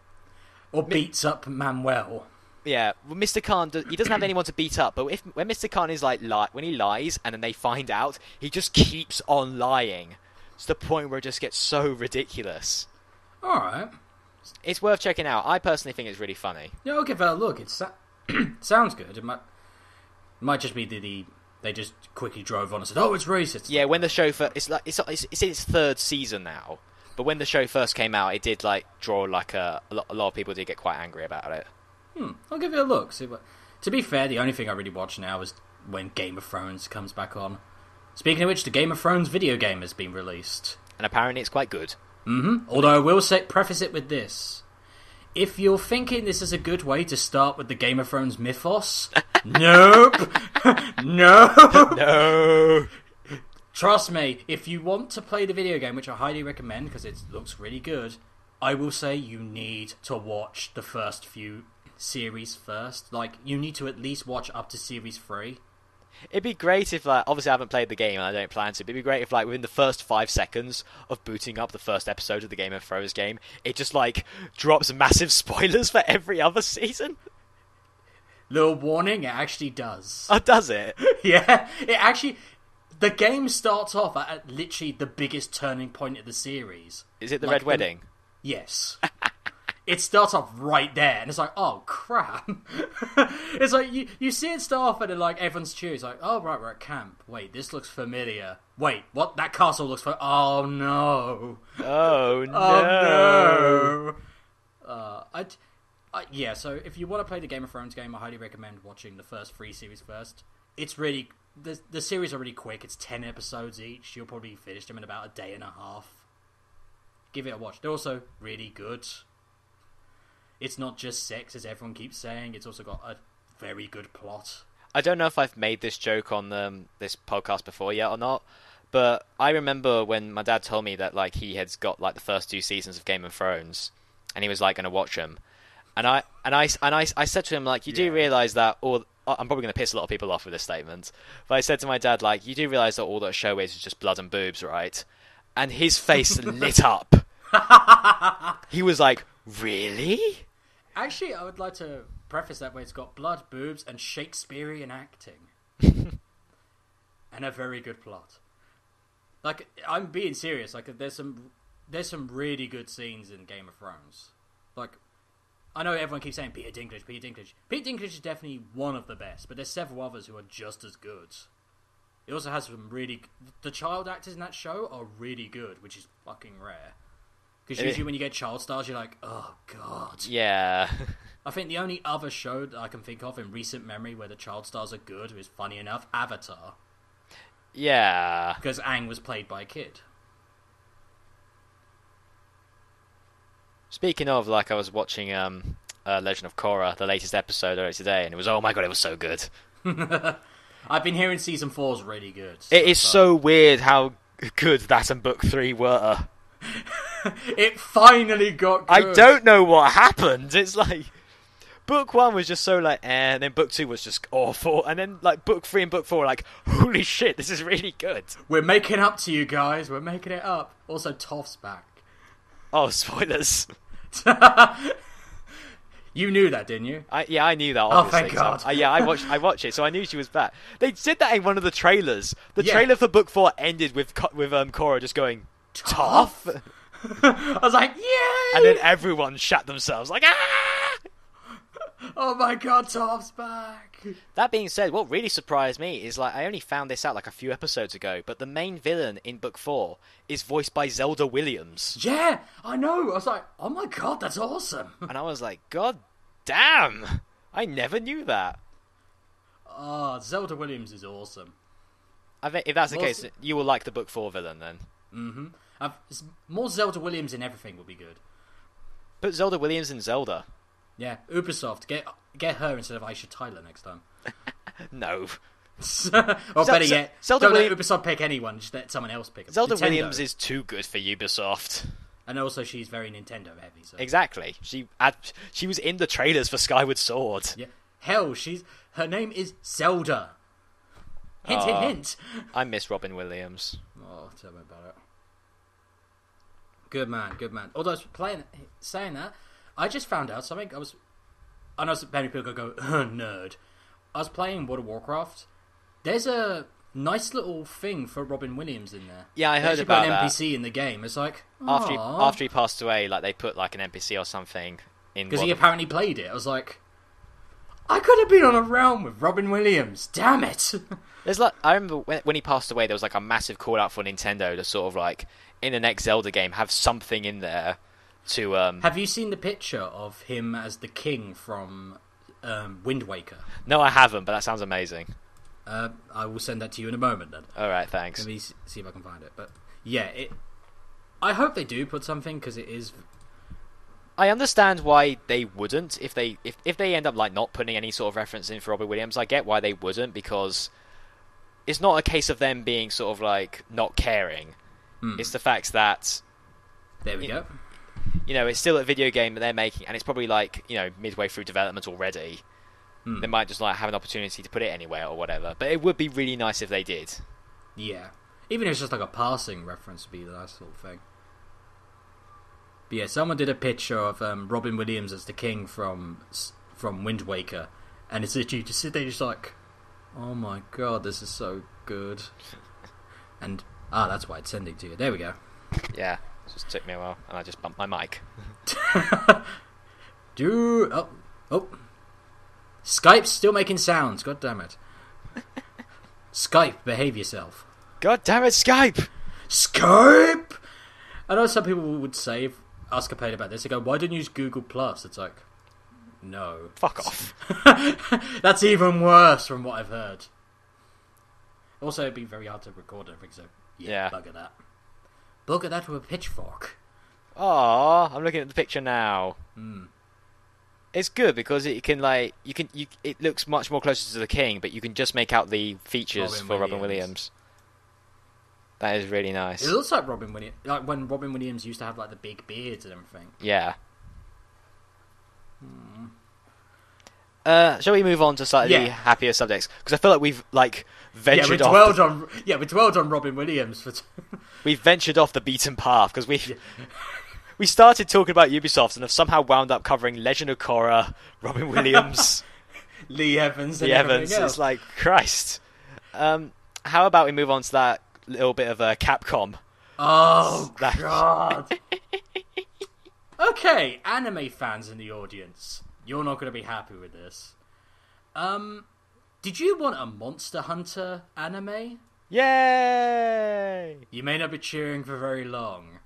Or beats up Manuel. Yeah, well, Mr. Khan, he doesn't have anyone to beat up, but when Mr. Khan is like, when he lies and then they find out, he just keeps on lying. To the point where it just gets so ridiculous. Alright. It's worth checking out. I personally think it's really funny. Yeah, I'll give that a look. It sounds good. It might just be they just quickly drove on and said, "Oh, it's racist." Yeah, when the show it's in its third season now, but when the show first came out, it did like draw like a lot of people did get quite angry about it. I'll give it a look. To be fair, the only thing I really watch now is when Game of Thrones comes back on. Speaking of which, the Game of Thrones video game has been released. And apparently it's quite good. Although I will preface it with this. If you're thinking this is a good way to start with the Game of Thrones mythos, nope. No. Trust me, if you want to play the video game, which I highly recommend because it looks really good, I will say you need to watch the first few series first. Like, you need to at least watch up to series 3. It'd be great if, like, obviously I haven't played the game and I don't plan to, but it'd be great if, like, within the first 5 seconds of booting up the first episode of the Game of Thrones game, it just, like, drops massive spoilers for every other season. Little warning, it actually does. Oh, does it? Yeah, it actually... The game starts off at literally the biggest turning point of the series. Is it the Red Wedding? Yes. It starts off right there, and it's like, oh, crap. It's like, you see it start off, and then, like, everyone's cheering. It's like, oh, right, we're at camp. Wait, this looks familiar. Wait, what? That castle looks familiar. Oh, no. Oh, no. Oh, no. Yeah, so if you want to play the Game of Thrones game, I highly recommend watching the first 3 series first. It's really... The series are really quick. It's 10 episodes each. You'll probably finish them in about a day and a half. Give it a watch. They're also really good. It's not just sex, as everyone keeps saying. It's also got a very good plot. I don't know if I've made this joke on this podcast before yet or not, but I remember when my dad told me that like he had got like the first 2 seasons of Game of Thrones, and he was like going to watch them, and I said to him like, you do realize that all. I'm probably going to piss a lot of people off with this statement, but I said to my dad like, you do realize that all that show is just blood and boobs, right? And his face lit up. He was like, really? Actually, I would like to preface that way. It's got blood, boobs, and Shakespearean acting. And a very good plot. Like, I'm being serious. Like, there's some really good scenes in Game of Thrones. Like, I know everyone keeps saying Peter Dinklage. Peter Dinklage is definitely one of the best, but there's several others who are just as good. It also has some really... The child actors in that show are really good, which is fucking rare. Because usually when you get child stars, you're like, oh, God. Yeah. I think the only other show that I can think of in recent memory where the child stars are good is, funny enough, Avatar. Yeah. Because Aang was played by a kid. Speaking of, like, I was watching Legend of Korra, the latest episode earlier today, and it was, oh my god, it was so good. I've been hearing season 4's really good. It is so weird how good that and book 3 were. It finally got good. I don't know what happened. It's like book 1 was just so like and then book 2 was just awful, and then like book 3 and book 4 were like, holy shit, this is really good. We're making up to you guys. We're making it up. Also, Toph's back. Oh, spoilers. You knew that, didn't you? I knew that. Obviously. Oh, thank God. So, I watched it, so I knew she was back. They said that in one of the trailers. The trailer for book 4 ended with Korra just going, Toph? I was like, yay! And then everyone shat themselves like, ah! Oh my god, Toph's back! That being said, what really surprised me is like I only found this out like a few episodes ago, but the main villain in book 4 is voiced by Zelda Williams. Yeah, I know. I was like, oh my god, that's awesome. And I was like, god damn! I never knew that. Oh, Zelda Williams is awesome. I think if that's the case, you will like the book 4 villain then. Mm-hmm. More Zelda Williams in everything would be good. Put Zelda Williams in Zelda. Yeah, Ubisoft, get her instead of Aisha Tyler next time. No. Or better yet, Zelda don't let Ubisoft pick anyone, just let someone else pick them. Zelda Nintendo. Williams is too good for Ubisoft. And also, she's very Nintendo heavy. So. Exactly. She was in the trailers for Skyward Sword. Yeah. Hell, her name is Zelda. Hint, hint, hint. I miss Robin Williams. Oh, tell me about it. Good man, good man. Although I was saying that, I just found out something. I know many people go, nerd. I was playing World of Warcraft. There's a nice little thing for Robin Williams in there. Yeah, I heard about that. An NPC in the game. It's like, after he passed away, like they put like an NPC or something in. Because he apparently played it. I was like, I could have been on a realm with Robin Williams. Damn it! There's like, I remember when he passed away, there was like a massive call out for Nintendo to sort of like in the next Zelda game have something in there to. Have you seen the picture of him as the king from Wind Waker? No, I haven't, but that sounds amazing. I will send that to you in a moment then. All right, thanks. Let me see if I can find it. But yeah, I hope they do put something because it is. I understand why they wouldn't if they end up like not putting any sort of reference in for Robin Williams. I get why they wouldn't, because it's not a case of them being sort of like not caring. It's the fact that there we go. It's still a video game that they're making, and it's probably like midway through development already. They might just like have an opportunity to put it anywhere or whatever. But it would be really nice if they did. Yeah, even if it's just like a passing reference, would be the nice sort of thing. But yeah, someone did a picture of Robin Williams as the king from Wind Waker, and it's literally just sit there, just like, oh my god, this is so good. And that's why it's sending to you. There we go. Yeah, it just took me a while, and I just bumped my mic. Skype's still making sounds. God damn it. Skype, behave yourself. God damn it, Skype! Skype! I know some people would say, ask a pain about this, they go, why didn't you use Google Plus? It's like, no. Fuck off. That's even worse from what I've heard. Also, it'd be very hard to record everything, so yeah. Bugger that. Bugger that with a pitchfork. Aww, I'm looking at the picture now. It's good because it can it looks much more closer to the king, but you can just make out the features for Robin Williams. That is really nice. It looks like Robin Williams, like when Robin Williams used to have like the big beards and everything. Yeah. Shall we move on to slightly happier subjects? Because I feel like we've ventured off. We dwelled on Robin Williams for. We've ventured off the beaten path because we started talking about Ubisoft and have somehow wound up covering Legend of Korra, Robin Williams, Lee Evans, and everything else. It's like, Christ. How about we move on to that little bit of Capcom? Oh, God. Okay, anime fans in the audience, you're not going to be happy with this. Did you want a Monster Hunter anime? Yay! You may not be cheering for very long.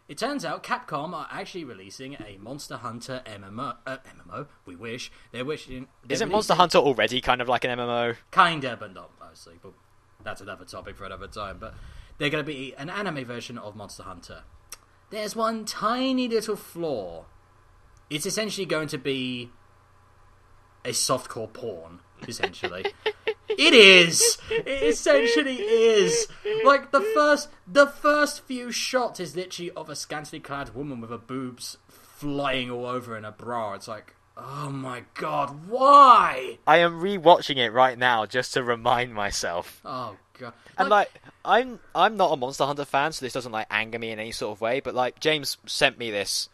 It turns out Capcom are actually releasing a Monster Hunter MMO. We wish. Isn't Monster Hunter already kind of like an MMO? Kinda, but not mostly. But that's another topic for another time. But they're going to be an anime version of Monster Hunter. There's one tiny little flaw. It's essentially going to be a softcore porn, essentially. It is! It essentially is! Like, the first few shots is literally of a scantily clad woman with her boobs flying all over in a bra. It's like, oh my god, why? I am rewatching it right now just to remind myself. Oh god. And I'm not a Monster Hunter fan, so this doesn't anger me in any sort of way, but James sent me this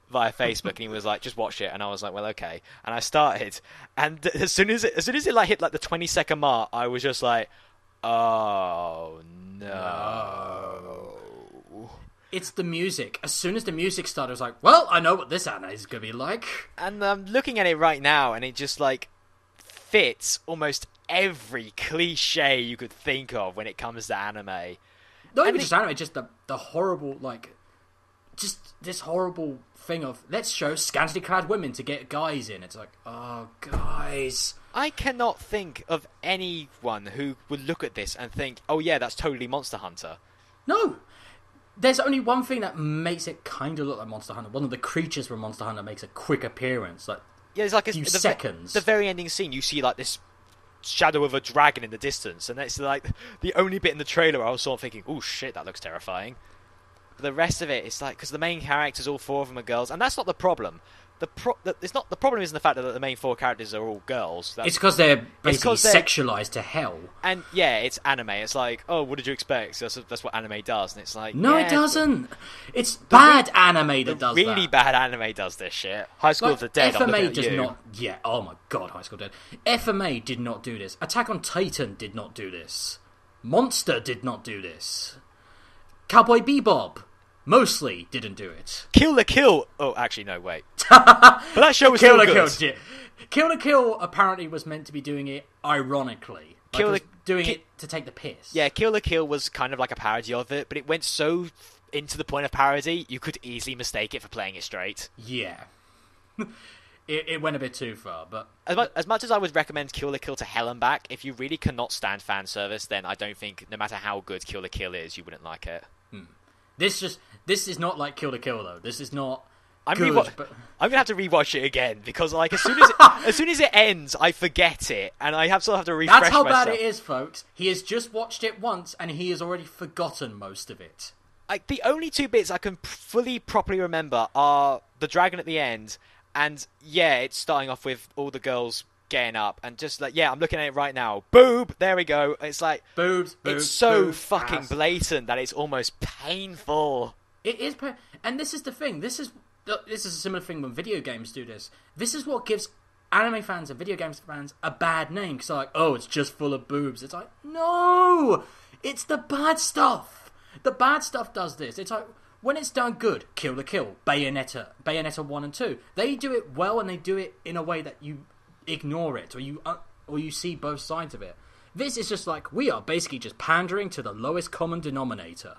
via Facebook, and he was like, just watch it, and I was like, well, okay. And I started, and as soon as it hit the 20-second mark, I was just like, oh no. It's the music. As soon as the music started, I was like, well, I know what this anime is going to be like. And I'm looking at it right now, and it just fits almost every cliche you could think of when it comes to anime. Not even just anime, just the horrible, just this horrible thing of, let's show scantily clad women to get guys in. It's like, oh, guys. I cannot think of anyone who would look at this and think, oh yeah, that's totally Monster Hunter. No. There's only one thing that makes it kind of look like Monster Hunter. One of the creatures from Monster Hunter makes a quick appearance. It's like a few seconds. The very ending scene, you see this shadow of a dragon in the distance, and it's the only bit in the trailer I was sort of thinking, oh shit, that looks terrifying. But the rest of it, it's like, because the main characters, all 4 of them are girls, and that's not the problem. The problem isn't the fact that the main 4 characters are all girls. It's because they're basically sexualized to hell. And yeah, it's anime. It's like, oh, what did you expect? That's what anime does. And it's like, no, it doesn't. It's bad anime that does that. Really bad anime does this shit. High School of the Dead. FMA does not. Yeah. Oh my god, High School of the Dead. FMA did not do this. Attack on Titan did not do this. Monster did not do this. Cowboy Bebop mostly didn't do it. Kill la Kill. Oh, actually, no, wait. But that show was still good. Kill la Kill apparently was meant to be doing it ironically. Doing it to take the piss. Yeah, Kill la Kill was kind of like a parody of it, but it went so into the point of parody, you could easily mistake it for playing it straight. Yeah. It went a bit too far, but... As much as I would recommend Kill la Kill to hell and back, if you really cannot stand fan service, then I don't think, no matter how good Kill la Kill is, you wouldn't like it. This is not like Kill la Kill, though. This is not I'm good, I'm gonna have to rewatch it again, because like as soon as it ends, I forget it, and I still have to refresh myself. That's how bad it is, folks. He has just watched it once, and he has already forgotten most of it. Like, the only 2 bits I can fully, properly remember are the dragon at the end, and yeah, it's starting off with all the girls getting up, and just like, yeah, I'm looking at it right now. Boob! There we go. It's like... Boobs, it's so boobs, fucking ass. blatant that it's almost painful. It is... And this is the thing. This is a similar thing when video games do this. This is what gives anime fans and video games fans a bad name, because they're like, oh, it's just full of boobs. It's like, no! It's the bad stuff. The bad stuff does this. It's like... When it's done good, Kill la Kill, Bayonetta 1 and 2, they do it well, and they do it in a way that you ignore it, or you see both sides of it. This is just like, we are basically just pandering to the lowest common denominator.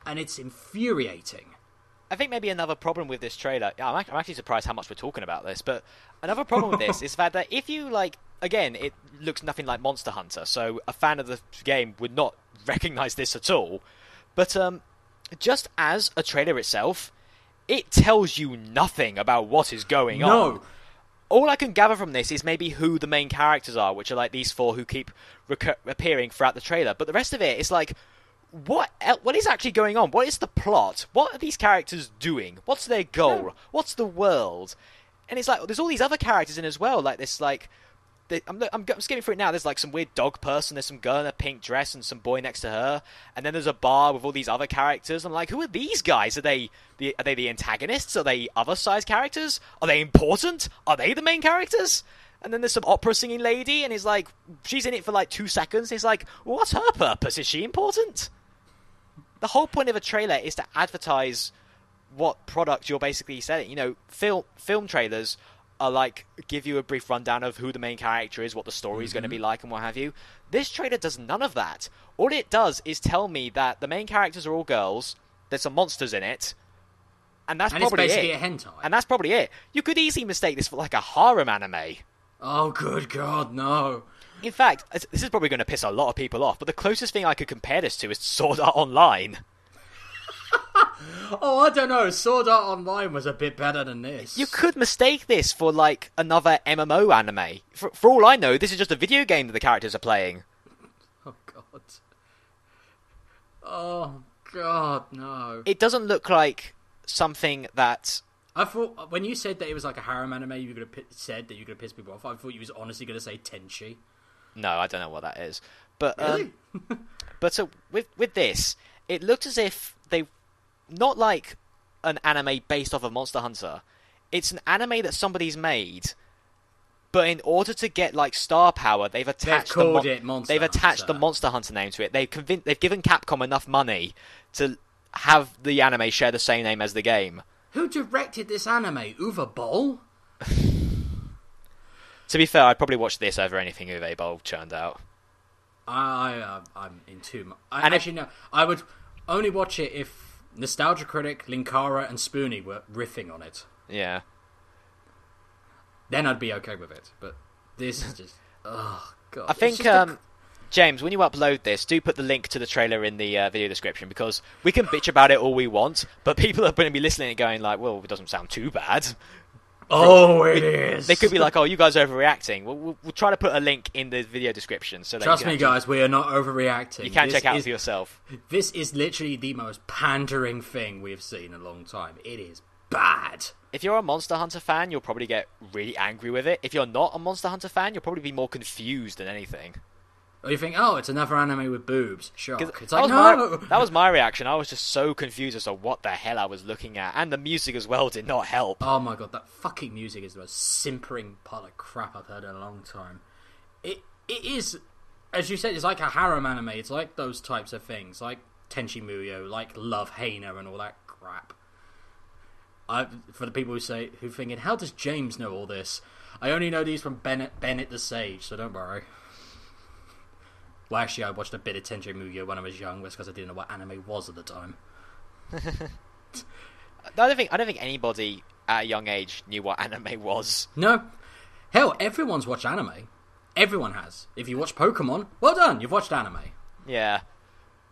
And it's infuriating. I think maybe another problem with this trailer, I'm actually surprised how much we're talking about this, but another problem with this is that if you, like, again, it looks nothing like Monster Hunter, so a fan of the game would not recognise this at all, but just as a trailer itself, it tells you nothing about what is going on. All I can gather from this is maybe who the main characters are, which are like these 4 who keep appearing throughout the trailer. But the rest of it is like, what is actually going on? What is the plot? What are these characters doing? What's their goal? What's the world? And it's like, there's all these other characters in as well, like this, like... I'm skimming through it now. There's like some weird dog person. There's some girl in a pink dress and some boy next to her. And then there's a bar with all these other characters. I'm like, who are these guys? Are they the antagonists? Are they other side characters? Are they important? Are they the main characters? And then there's some opera singing lady, and he's like, she's in it for like 2 seconds. He's like, what's her purpose? Is she important? The whole point of a trailer is to advertise what product you're basically selling. You know, film trailers are like, give you a brief rundown of who the main character is, what the story is going to be like, and what have you. This trailer does none of that. All it does is tell me that the main characters are all girls, there's some monsters in it, and that's probably it's basically it. a hentai. And that's probably it. You could easily mistake this for like a harem anime. Oh, good God, no. In fact, this is probably going to piss a lot of people off, but the closest thing I could compare this to is Sword Art Online. Oh, I don't know. Sword Art Online was a bit better than this. You could mistake this for, like, another MMO anime. For all I know, this is just a video game that the characters are playing. Oh, God. Oh, God, no. It doesn't look like something that... I thought, when you said that it was like a harem anime, you could have said that you could have pissed people off. I thought you was honestly going to say Tenchi. No, I don't know what that is. But, really? But so, with this, it looked as if they... Not like an anime based off of Monster Hunter. It's an anime that somebody's made, but in order to get like star power, they've attached the Monster Hunter name to it. They've given Capcom enough money to have the anime share the same name as the game. Who directed this anime? Uwe Boll? To be fair, I'd probably watch this over anything Uwe Boll churned out. I'm in too much. No. I would only watch it if Nostalgia Critic, Linkara, and Spoonie were riffing on it. Yeah. Then I'd be okay with it. But this is just... Oh, God. I think, James, when you upload this, do put the link to the trailer in the video description, because we can bitch about it all we want, but people are going to be listening and going like, well, it doesn't sound too bad. Oh, it is. They could be like, "Oh, you guys are overreacting." We'll try to put a link in the video description so that trust me, guys, we are not overreacting. You can check out for yourself. This is literally the most pandering thing we've seen in a long time. It is bad. If you're a Monster Hunter fan, you'll probably get really angry with it. If you're not a Monster Hunter fan, you'll probably be more confused than anything. Or you think, oh, it's another anime with boobs. Shock. It's like, no! That was my reaction. I was just so confused as to what the hell I was looking at. And the music as well did not help. Oh my god, that fucking music is the most simpering pile of crap I've heard in a long time. It is, as you said, it's like a harem anime. It's like those types of things. Like Tenchi Muyo, like Love Hina and all that crap. For the people who thinking, how does James know all this? I only know these from Bennett the Sage, so don't worry. Well, actually, I watched a bit of Tenchi Muyo when I was young, just because I didn't know what anime was at the time. I don't think anybody at a young age knew what anime was. No. Hell, everyone's watched anime. Everyone has. If you watch Pokemon, well done, you've watched anime. Yeah.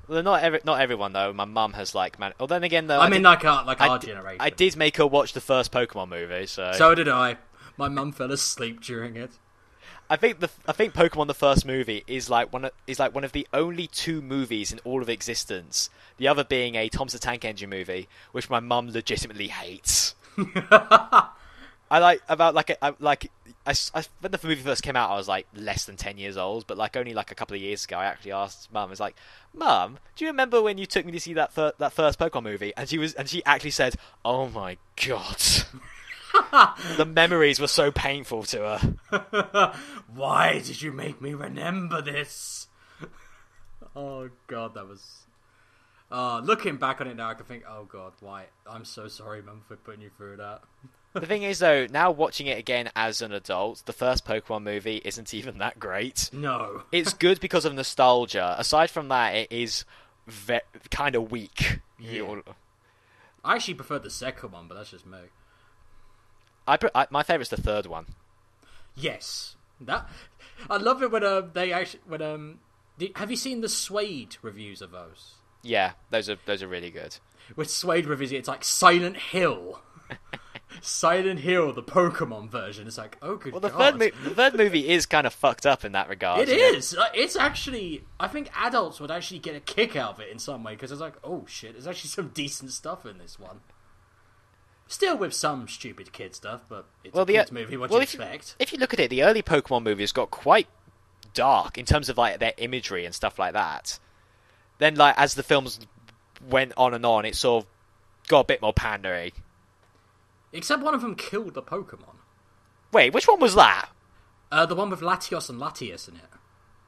Well, not everyone though. My mum has Well, then again though, I mean, like our generation. I did make her watch the first Pokemon movie, so. So did I. My mum fell asleep during it. I think Pokemon the first movie is like one of the only two movies in all of existence. The other being a Thomas the Tank Engine movie, which my mum legitimately hates. When the movie first came out, I was like less than 10 years old, but like only like a couple of years ago, I actually asked Mum. I was like, "Mum, do you remember when you took me to see that first Pokemon movie?" And she actually said, "Oh my god." The memories were so painful to her. Why did you make me remember this? Oh god, that was... looking back on it now, I can think, oh god, why? I'm so sorry, Mum, for putting you through that. The thing is, though, now watching it again as an adult, the first Pokemon movie isn't even that great. No. It's good because of nostalgia. Aside from that, it is kind of weak. Yeah. I actually prefer the second one, but that's just me. My favourite's the third one. Yes, I love it when have you seen the Suede reviews of those? Yeah, those are really good. With Suede reviews, it's like Silent Hill, Silent Hill, the Pokemon version. It's like, oh good god. The third movie is kind of fucked up in that regard. It is. It's actually, I think adults would actually get a kick out of it in some way because it's like, oh shit, there's actually some decent stuff in this one. Still with some stupid kid stuff, but it's a kids movie, what do you expect? If you look at it, the early Pokemon movies got quite dark in terms of like their imagery and stuff like that. Then like as the films went on, it sort of got a bit more pandery. Except one of them killed the Pokemon. Wait, which one was that? The one with Latios and Latias in it.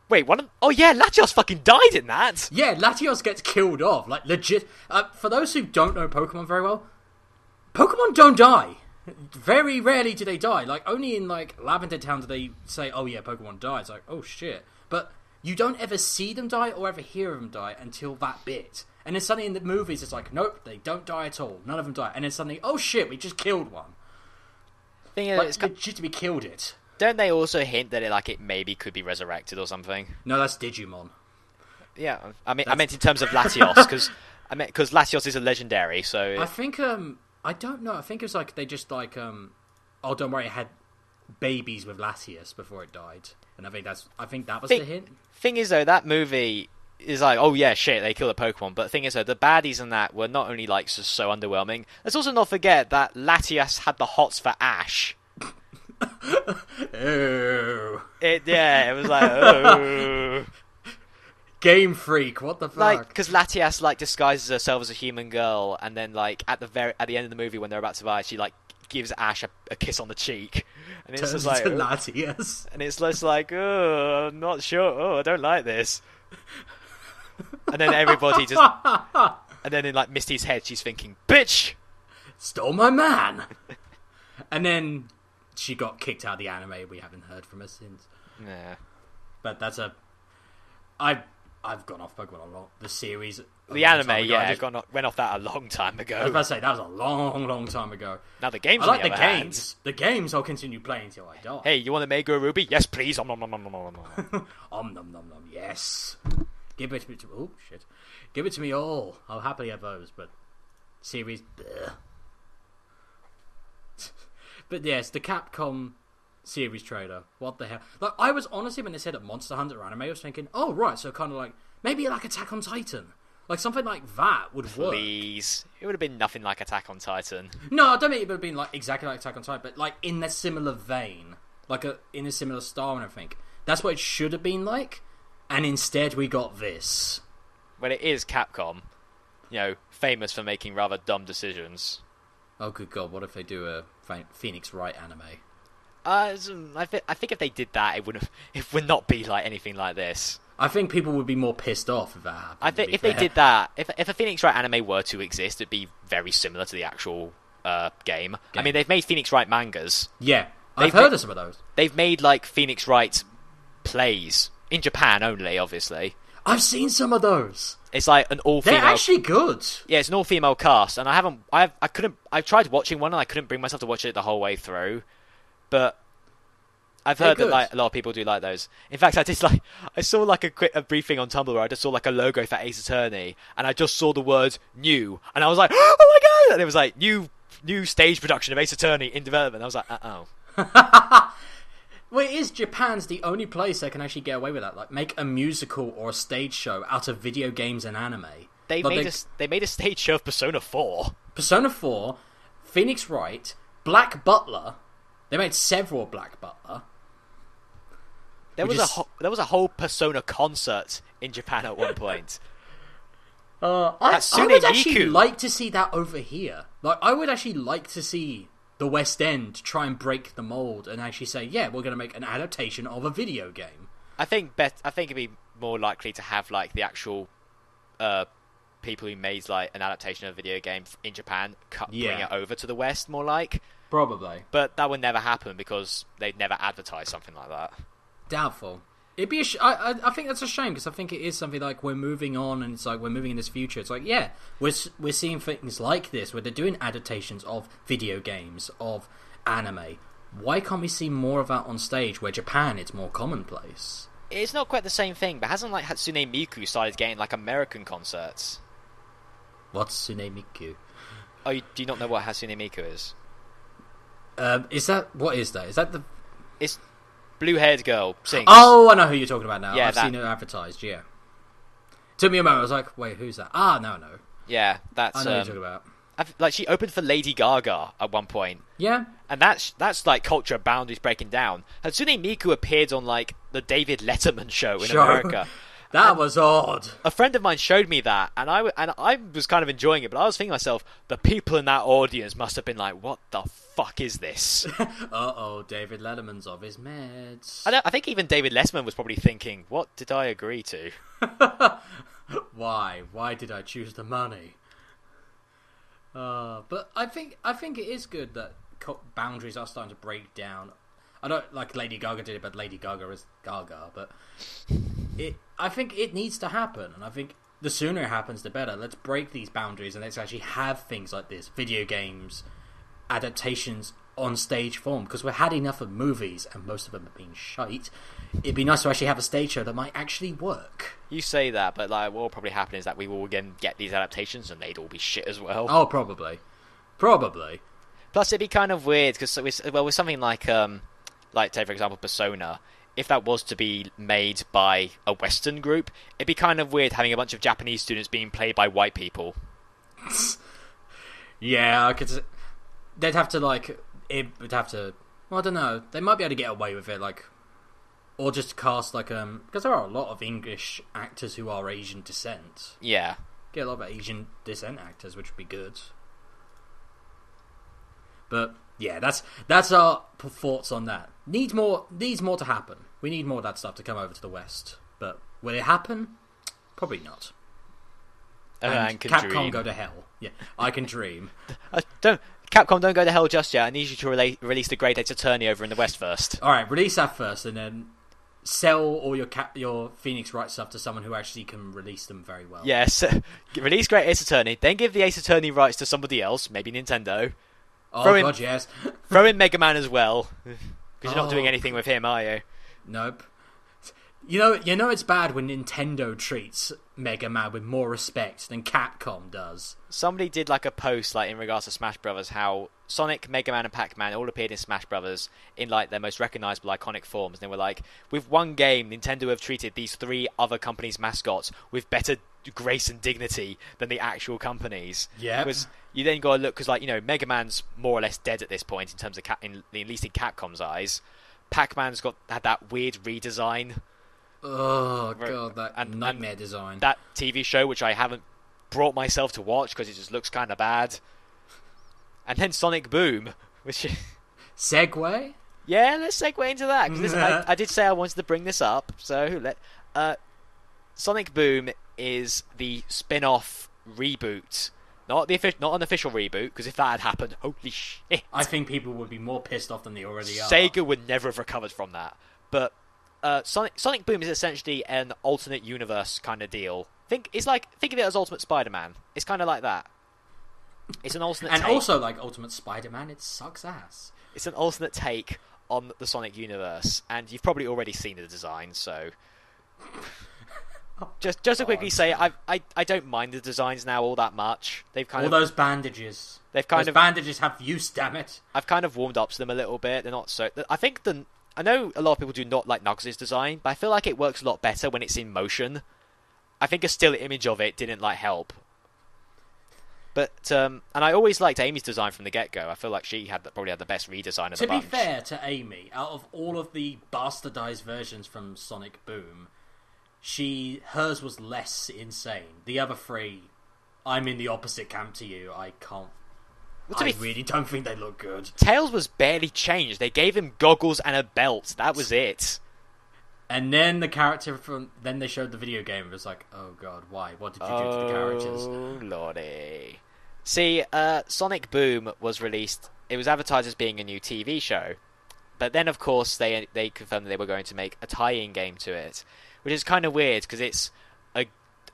Wait, oh yeah, Latios fucking died in that! Yeah, Latios gets killed off, like legit. For those who don't know Pokemon very well, Pokemon don't die. Very rarely do they die. Like, only in, like, Lavender Town do they say, oh yeah, Pokemon died. It's like, oh shit. But you don't ever see them die or ever hear of them die until that bit. And then suddenly in the movies, it's like, nope, they don't die at all. None of them die. And then suddenly, oh shit, we just killed one. Thing is, like, legitimately killed it. Don't they also hint that it maybe could be resurrected or something? No, that's Digimon. Yeah, I meant in terms of Latios, because Latios is a legendary, so... I think, I don't know. I think it was like they just like oh don't worry, it had babies with Latias before it died, and I think that was the hint. Thing is though, that movie is like, oh yeah, shit, they killed a Pokemon. But the thing is though, the baddies in that were not only like just so underwhelming. Let's also not forget that Latias had the hots for Ash. Oh. It was like oh. Game Freak, what the fuck? Like, because Latias like disguises herself as a human girl, and then like at the end of the movie when they're about to die, she like gives Ash a kiss on the cheek, and it's just like Latias, and it's just like, oh, I'm not sure. Oh, I don't like this. And then everybody just, and then in like Misty's head, she's thinking, "Bitch, stole my man." And then she got kicked out of the anime. We haven't heard from her since. Yeah, but that's I've gone off Pokemon a lot. The series... The anime, yeah, went off that a long time ago. I was about to say, that was a long, long time ago. Now the games, I like the games. Hand. The games I'll continue playing until I die. Hey, you want a Mega Ruby? Yes, please. Om nom nom nom nom nom nom. Om nom nom nom, yes. Give it to me. Oh, shit. Give it to me all. I'll happily have those, but... Series... Bleh. But yes, the Capcom series trailer. What the hell? Like, I was honestly, when they said a Monster Hunter anime, I was thinking, oh, right, so kind of like, maybe like Attack on Titan. Like, something like that would work. Please. It would have been nothing like Attack on Titan. No, I don't mean it would have been like exactly like Attack on Titan, but like in a similar vein. Like in a similar style and everything. That's what it should have been like. And instead we got this. Well, it is Capcom. You know, famous for making rather dumb decisions. Oh, good God, what if they do a Phoenix Wright anime? I think if they did that, it would not be like anything like this. I think people would be more pissed off if that happened. I think if they did that, if a Phoenix Wright anime were to exist, it'd be very similar to the actual game. I mean, they've made Phoenix Wright mangas. Yeah, I've heard of some of those. They've made like Phoenix Wright plays in Japan only, obviously. I've seen some of those. It's like an all-female. They're actually good. Yeah, it's an all-female cast, and I tried watching one, and I couldn't bring myself to watch it the whole way through, but I've heard that like a lot of people do like those. In fact, I saw like a brief thing on Tumblr where I just saw like a logo for Ace Attorney, and I just saw the word "new," and I was like, "Oh my god!" And it was like new stage production of Ace Attorney in development. I was like, "Oh." Well, it is Japan's the only place they can actually get away with that. Like, make a musical or a stage show out of video games and anime. They made a stage show of Persona 4. Persona 4, Phoenix Wright, Black Butler. They made several Black Butler. There was a whole Persona concert in Japan at one point. I would actually like to see that over here. Like, I would actually like to see the West End try and break the mold and actually say, yeah, we're going to make an adaptation of a video game. I think it'd be more likely to have like the actual people who made like an adaptation of a video game in Japan bring it over to the West, more like. Probably. But that would never happen because they'd never advertise something like that. Doubtful. It'd be I think that's a shame, because I think it is something like we're moving on, and it's like we're moving in this future. It's like, yeah, we're seeing things like this where they're doing adaptations of video games, of anime. Why can't we see more of that on stage where Japan it's more commonplace? It's not quite the same thing, but hasn't like Hatsune Miku started getting like American concerts? What's Hatsune Miku? Oh, do you not know what Hatsune Miku is? What is that? Is that the... It's blue-haired girl sings. Oh, I know who you're talking about now. Yeah, I've seen it advertised, yeah. Took me a moment, I was like, wait, who's that? No. Yeah, that's... I know who you're talking about. Like, she opened for Lady Gaga at one point. Yeah. And that's like culture boundaries breaking down. Hatsune Miku appeared on like the David Letterman show in America. That was odd. A friend of mine showed me that, and I was kind of enjoying it, but I was thinking to myself, the people in that audience must have been like, what the fuck is this? Uh-oh, David Letterman's off his meds. I think even David Letterman was probably thinking, what did I agree to? Why? Why did I choose the money? But I think it is good that boundaries are starting to break down. I don't like Lady Gaga did it, but Lady Gaga is Gaga. But I think it needs to happen, and I think the sooner it happens, the better. Let's break these boundaries, and let's actually have things like this, video games, adaptations on stage form, because we've had enough of movies, and most of them have been shite. It'd be nice to actually have a stage show that might actually work. You say that, but like what will probably happen is that we will again get these adaptations, and they'd all be shit as well. Oh, probably. Plus, it'd be kind of weird because with something like say for example Persona, if that was to be made by a Western group, it'd be kind of weird having a bunch of Japanese students being played by white people. Yeah, because they'd have to it would have to. Well, I don't know. They might be able to get away with it, or just cast because there are a lot of English actors who are Asian descent. Yeah, get a lot of Asian descent actors, which would be good. But yeah, that's our thoughts on that. Needs more to happen. We need more of that stuff to come over to the West. But will it happen? Probably not. And Capcom dream. Go to hell. Yeah, I can dream. Capcom don't go to hell just yet. I need you to release the Great Ace Attorney over in the West first. All right, release that first, and then sell all your Phoenix Wright stuff to someone who actually can release them very well. Yes, release Great Ace Attorney, then give the Ace Attorney rights to somebody else, maybe Nintendo. God, yes. Throw in Mega Man as well, because you're not doing anything with him, are you? Nope. You know it's bad when Nintendo treats Mega Man with more respect than Capcom does. Somebody did like a post like in regards to Smash Brothers, how Sonic, Mega Man, and Pac-Man all appeared in Smash Brothers in like their most recognizable iconic forms. And they were like, with one game, Nintendo have treated these 3 other companies' mascots with better grace and dignity than the actual companies. Yeah. Because you then got to look, because like, you know, Mega Man's more or less dead at this point in terms of at least in Capcom's eyes. Pac-Man's had that weird redesign. Oh god, that nightmare design. That TV show, which I haven't brought myself to watch because it just looks kind of bad. And then Sonic Boom, which segue. Yeah, let's segue into that because I did say I wanted to bring this up. So Sonic Boom is the spin-off reboot, not an official reboot, because if that had happened, holy shit! I think people would be more pissed off than they already are. Sega would never have recovered from that, but. Sonic Boom is essentially an alternate universe kind of deal. Think of it as Ultimate Spider-Man. It's kind of like that. It's an alternate and take. also like Ultimate Spider-Man, it sucks ass. It's an alternate take on the Sonic universe, and you've probably already seen the design. So, just to quickly say, I don't mind the designs now all that much. They've kind of those bandages. Those bandages have use, damn it. I've kind of warmed up to them a little bit. They're not so. I know a lot of people do not like Knuckles' design, but I feel like it works a lot better when it's in motion. I think a still image of it didn't help. But and I always liked Amy's design from the get-go. I feel like she probably had the best redesign of the bunch. To be fair to Amy, out of all of the bastardized versions from Sonic Boom, hers was less insane. The other 3, I'm in the opposite camp to you. I really don't think they look good. Tails was barely changed. They gave him goggles and a belt. That was it. And then the character then they showed the video game. It was like, oh god, why? What did you do to the characters? Oh lordy. See, Sonic Boom was released. It was advertised as being a new TV show, but then of course they confirmed that they were going to make a tie-in game to it, which is kind of weird because it's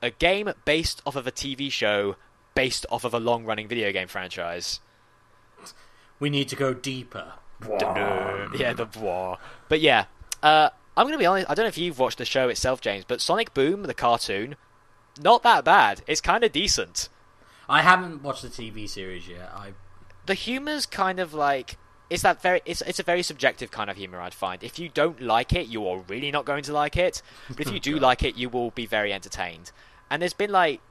a game based off of a TV show based off of a long-running video game franchise. We need to go deeper. Yeah, the blah. But yeah, I'm going to be honest, I don't know if you've watched the show itself, James, but Sonic Boom, the cartoon, not that bad. It's kind of decent. I haven't watched the TV series yet. The humor's kind of like... It's a very subjective kind of humor, I'd find. If you don't like it, you are really not going to like it. But if you do like it, you will be very entertained. And there's been like...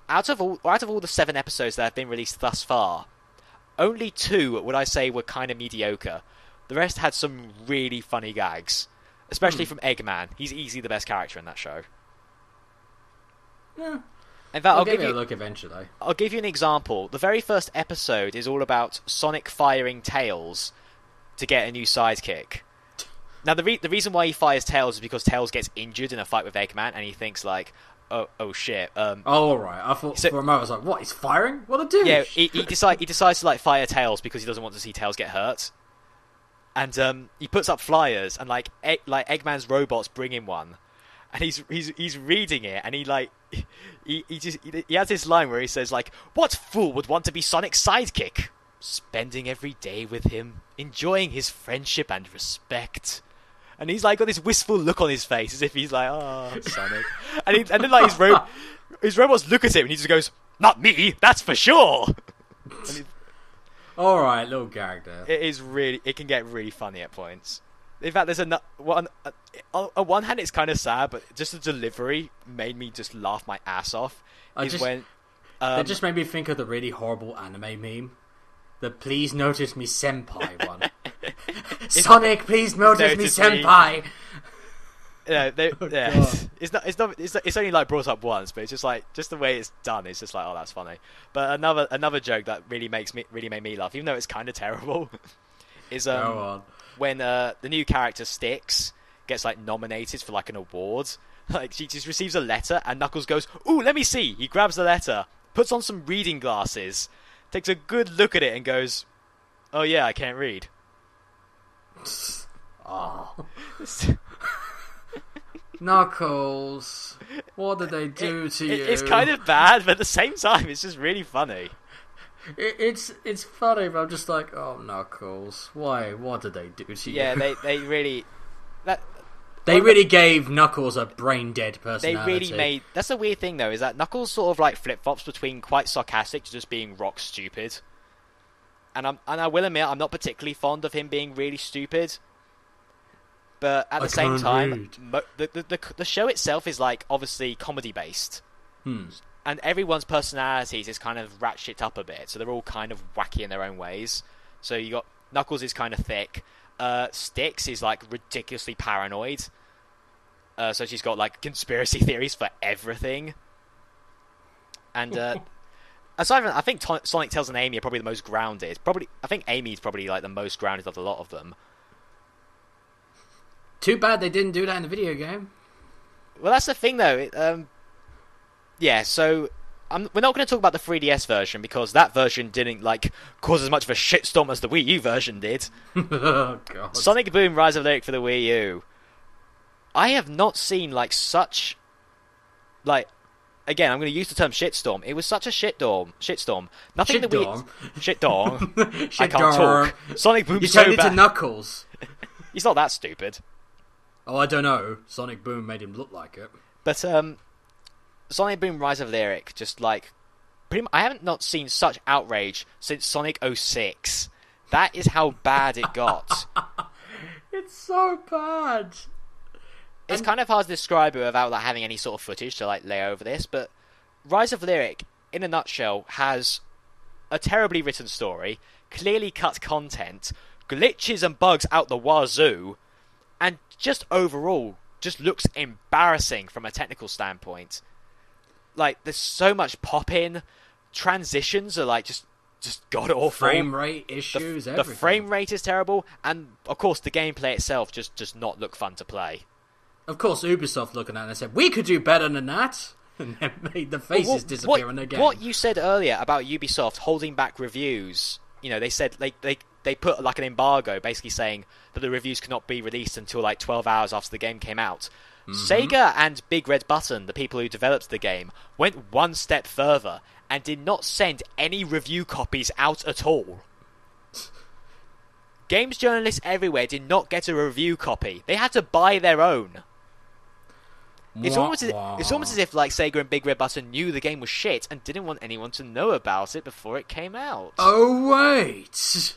Out of all the 7 episodes that have been released thus far, only 2 would I say were kind of mediocre. The rest had some really funny gags, especially from Eggman. He's easily the best character in that show. Yeah. In fact, I'll give you a look eventually. I'll give you an example. The very first episode is all about Sonic firing Tails to get a new sidekick. Now, the reason why he fires Tails is because Tails gets injured in a fight with Eggman, and he thinks like, oh shit. All right. I thought for a moment I was like, what? He's firing? What a douche! Yeah, he decides to like fire Tails because he doesn't want to see Tails get hurt, and he puts up flyers, and like Eggman's robots bring him one, and he's reading it, and he has this line where he says like, "What fool would want to be Sonic's sidekick? Spending every day with him, enjoying his friendship and respect." And he's like got this wistful look on his face, as if he's like, "Oh, Sonic." and then like his robots look at him, and he just goes, "Not me, that's for sure." All right, little gag there. It can get really funny at points. In fact, there's on one hand it's kind of sad, but just the delivery made me just laugh my ass off. That just made me think of the really horrible anime meme. The "please notice me senpai" one. Sonic, please notice me senpai. It's only like brought up once, but it's just like the way it's done. It's just like, oh, that's funny. But another joke that really made me laugh, even though it's kind of terrible, is when the new character Styx gets like nominated for like an award. Like she just receives a letter, and Knuckles goes, "Ooh, let me see." He grabs the letter, puts on some reading glasses, takes a good look at it, and goes, "Oh yeah, I can't read." Oh. Knuckles, what did they do to you? It's kind of bad, but at the same time, it's just really funny. It's funny, but I'm just like, oh, Knuckles, why? What did they do to you? Yeah, they really... They really gave Knuckles a brain-dead personality. They really made... That's the weird thing, though, is that Knuckles sort of, like, flip-flops between quite sarcastic to just being rock stupid. And I will admit, I'm not particularly fond of him being really stupid. But at the same time, the show itself is, like, obviously comedy-based. And everyone's personalities is kind of ratcheted up a bit, so they're all kind of wacky in their own ways. So you got... Knuckles is kind of thick. Styx is, like, ridiculously paranoid. So she's got, like, conspiracy theories for everything. And, aside from, I think Sonic, Tails, and Amy are probably the most grounded. I think Amy's probably, like, the most grounded of a lot of them. Too bad they didn't do that in the video game. Well, that's the thing, though. Yeah, so... we're not going to talk about the 3DS version, because that version didn't, like, cause as much of a shitstorm as the Wii U version did. Oh, God. Sonic Boom Rise of Lyric for the Wii U. I have not seen, like, such... Like, again, I'm going to use the term shitstorm. It was such a shitstorm. Nothing that we... Shitstorm. I can't talk. Sonic Boom You so turned bad. into Knuckles. He's not that stupid. Oh, I don't know. Sonic Boom made him look like it. But, Sonic Boom Rise of Lyric, just like... I haven't not seen such outrage since Sonic 06. That is how bad it got. It's so bad. It's kind of hard to describe it without like, having any sort of footage to like lay over this, but Rise of Lyric, in a nutshell, has a terribly written story, clearly cut content, glitches and bugs out the wazoo, and just overall, just looks embarrassing from a technical standpoint. Like, there's so much pop-in, transitions are like just god awful. Frame rate issues, the frame rate is terrible, and of course the gameplay itself just does not look fun to play. Of course, Ubisoft looking at it and said, we could do better than that, and then made the faces disappear in the game. What you said earlier about Ubisoft holding back reviews, you know, they said they put like an embargo, basically saying that the reviews could not be released until like 12 hours after the game came out. Sega and Big Red Button, the people who developed the game, went one step further and did not send any review copies out at all. Games journalists everywhere did not get a review copy. They had to buy their own. It's almost as if like Sega and Big Red Button knew the game was shit and didn't want anyone to know about it before it came out. Oh, wait!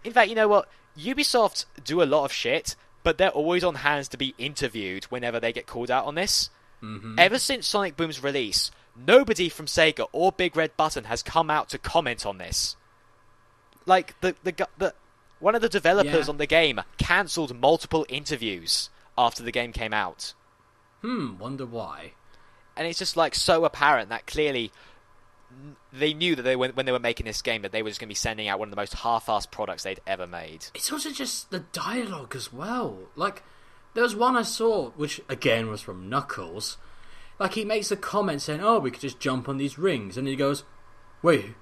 In fact, you know what? Ubisoft do a lot of shit, but they're always on hands to be interviewed whenever they get called out on this. Ever since Sonic Boom's release, nobody from Sega or Big Red Button has come out to comment on this. Like, one of the developers on the game cancelled multiple interviews after the game came out. Wonder why. And it's just, like, so apparent that clearly they knew that when they were making this game that they were just going to be sending out one of the most half-assed products they'd ever made. It's also just the dialogue as well. Like, there was one I saw, which, again, was from Knuckles. Like, he makes a comment saying, oh, we could just jump on these rings. And he goes, wait,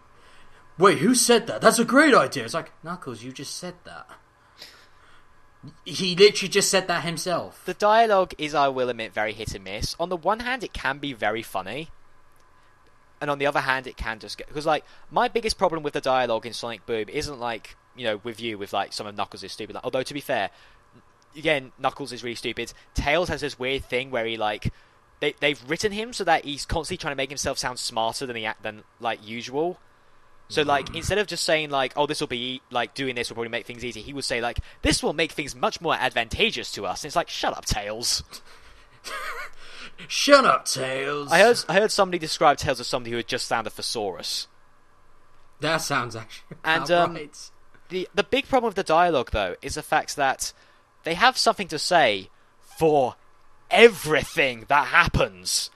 who said that? That's a great idea. It's like, Knuckles, you just said that. He literally just said that himself. The dialogue is, I will admit, very hit and miss. On the one hand, it can be very funny. And on the other hand, it can just get... Because, like, my biggest problem with the dialogue in Sonic Boom isn't, like, you know, with you, with, like, some of Knuckles is stupid. Although, to be fair, again, Knuckles is really stupid. Tails has this weird thing where he, like... They've written him so that he's constantly trying to make himself sound smarter than like, usual. So, like, instead of just saying, like, oh, this will be, like, doing this will probably make things easy, he would say, like, this will make things much more advantageous to us. And it's like, shut up, Tails. Shut up, Tails. I heard somebody describe Tails as somebody who had just found a thesaurus. That sounds actually right. The big problem with the dialogue, though, is the fact that they have something to say for everything that happens.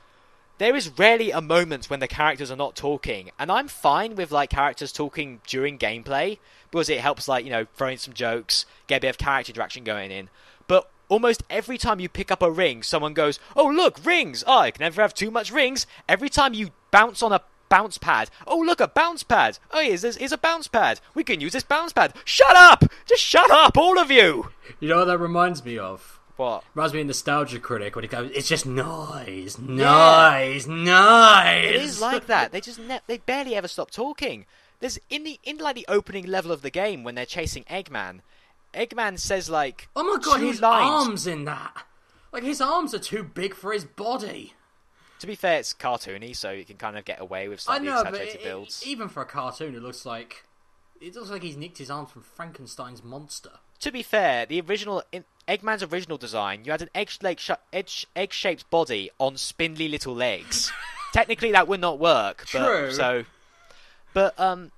There is rarely a moment when the characters are not talking, and I'm fine with like characters talking during gameplay because it helps, like, you know, throw in some jokes, get a bit of character interaction going in. But almost every time you pick up a ring, someone goes, "Oh look, rings! Oh, I can never have too much rings." Every time you bounce on a bounce pad, "Oh look, a bounce pad! Oh, here's a bounce pad. We can use this bounce pad." Shut up! Just shut up, all of you! You know what that reminds me of? What? Reminds me of Nostalgia Critic when he goes, "It's just noise. It is like that. They barely ever stop talking. There's in the opening level of the game when they're chasing Eggman. Eggman says like, "Oh my god, his lines. arms in that." Like, his arms are too big for his body. To be fair, it's cartoony, so you can kind of get away with slightly exaggerated builds. Even for a cartoon, it looks like he's nicked his arms from Frankenstein's monster. To be fair, Eggman's original design, you had an egg-shaped body on spindly little legs. Technically, that would not work. True. So one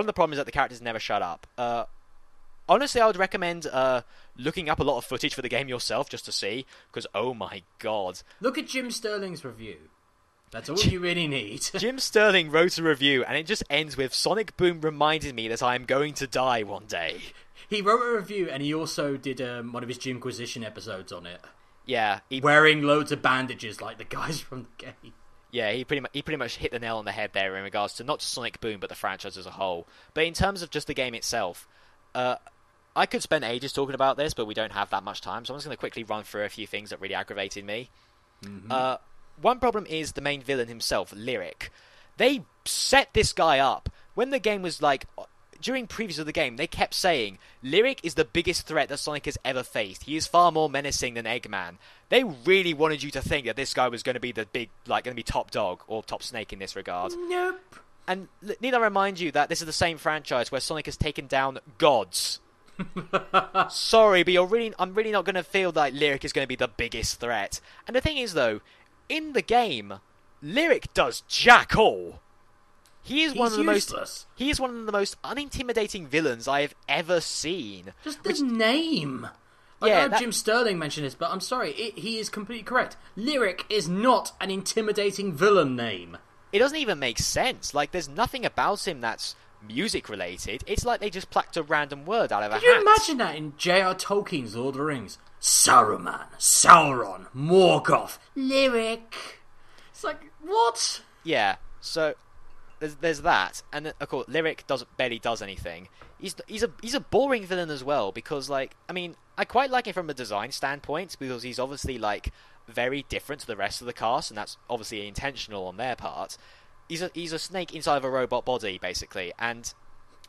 of the problems is that the characters never shut up. Honestly, I would recommend looking up a lot of footage for the game yourself just to see, because oh my god. Look at Jim Sterling's review. That's all you really need. Jim Sterling wrote a review, and it just ends with, Sonic Boom reminded me that I am going to die one day. He wrote a review, and he also did one of his Jimquisition episodes on it. Yeah. Wearing loads of bandages like the guys from the game. Yeah, he pretty much hit the nail on the head there in regards to not just Sonic Boom, but the franchise as a whole. But in terms of just the game itself, I could spend ages talking about this, but we don't have that much time, so I'm just going to quickly run through a few things that really aggravated me. Mm-hmm. One problem is the main villain himself, Lyric. They set this guy up. When the game was during previews of the game, they kept saying, Lyric is the biggest threat that Sonic has ever faced. He is far more menacing than Eggman. They really wanted you to think that this guy was going to be the big, going to be top dog, or top snake in this regard. Nope. And need I remind you that this is the same franchise where Sonic has taken down gods. Sorry, but I'm really not going to feel like Lyric is going to be the biggest threat. And the thing is, though, in the game, Lyric does jack all. He is one of the most unintimidating villains I have ever seen. Just the name. I know Jim Sterling mentioned this, but I'm sorry, he is completely correct. Lyric is not an intimidating villain name. It doesn't even make sense. There's nothing about him that's music related. It's like they just plucked a random word out of a hat. Can you imagine that in J.R. Tolkien's Lord of the Rings? Saruman, Sauron, Morgoth, Lyric. It's like, what? Yeah, so there's that, and then, of course, Lyric barely does anything. He's a boring villain as well, because I quite like him from a design standpoint, because he's obviously very different to the rest of the cast, and that's obviously intentional on their part. He's a snake inside of a robot body, basically, and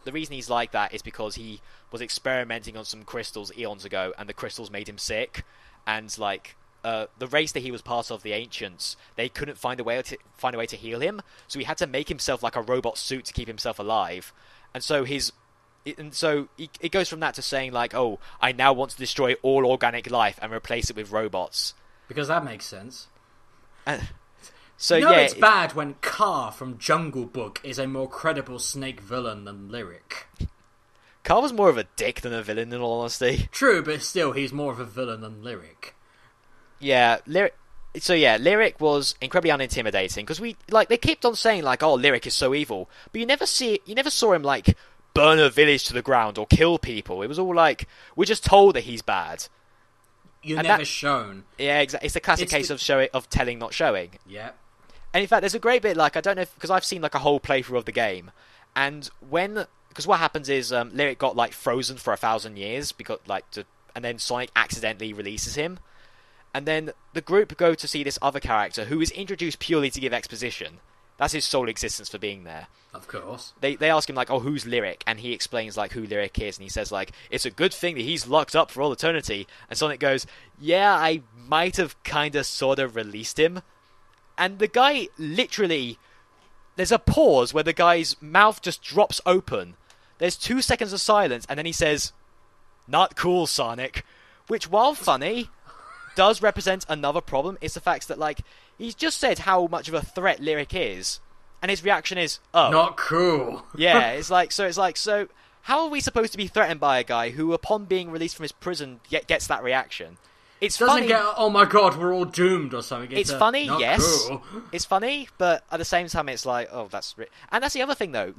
the reason he's like that is because he was experimenting on some crystals eons ago, and the crystals made him sick, and the race that he was part of, the Ancients, they couldn't find a way to heal him, so he had to make himself like a robot suit to keep himself alive, and so it goes from that to saying oh, I now want to destroy all organic life and replace it with robots. Because that makes sense. So it's bad when Car from Jungle Book is a more credible snake villain than Lyric. Car was more of a dick than a villain, in all honesty. True, but still, he's more of a villain than Lyric. Yeah, Lyric was incredibly unintimidating, because they kept on saying oh, Lyric is so evil, but you never saw him burn a village to the ground or kill people. It was all we're just told that he's bad. You're never shown. Yeah, exactly. It's the classic case of telling, not showing. Yeah. And in fact, there's a great bit, I don't know, because I've seen a whole playthrough of the game, and because what happens is Lyric got frozen for 1,000 years, and then Sonic accidentally releases him, and then the group go to see this other character who is introduced purely to give exposition. That's his sole existence for being there. Of course. They ask him oh, who's Lyric? And he explains who Lyric is, and he says it's a good thing that he's locked up for all eternity. And Sonic goes, yeah, I might have kinda sorta released him. And the guy literally, there's a pause where the guy's mouth just drops open. There's 2 seconds of silence, and then he says, "Not cool, Sonic." Which, while funny, does represent another problem. It's the fact that he's just said how much of a threat Lyric is, and his reaction is, "Oh, not cool." Yeah, so how are we supposed to be threatened by a guy who, upon being released from his prison, gets that reaction? It's doesn't funny. Get, oh my god, we're all doomed or something. It's funny, not yes. Cool. It's funny, but at the same time, it's oh, that's... And that's the other thing, though.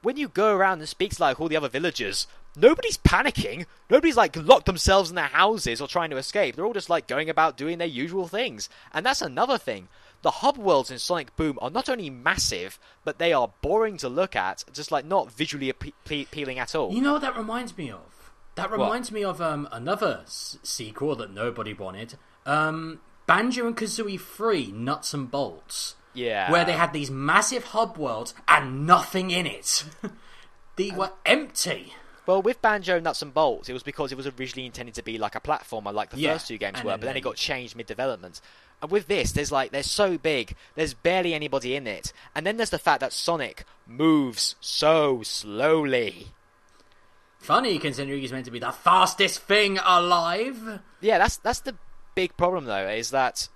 When you go around and speak to all the other villagers, nobody's panicking. Nobody's locked themselves in their houses or trying to escape. They're all just going about doing their usual things. And that's another thing. The hub worlds in Sonic Boom are not only massive, but they are boring to look at, just not visually appealing at all. You know what that reminds me of? That reminds me of another sequel that nobody wanted. Banjo and Kazooie 3, Nuts and Bolts. Yeah. Where they had these massive hub worlds and nothing in it. They were empty. Well, with Banjo Nuts and Bolts, it was because it was originally intended to be like a platformer, like the first two games were, but then it got changed mid-development. And with this, they're so big, there's barely anybody in it, and then there's the fact that Sonic moves so slowly. Funny, considering he's meant to be the fastest thing alive. Yeah, that's the big problem though, is that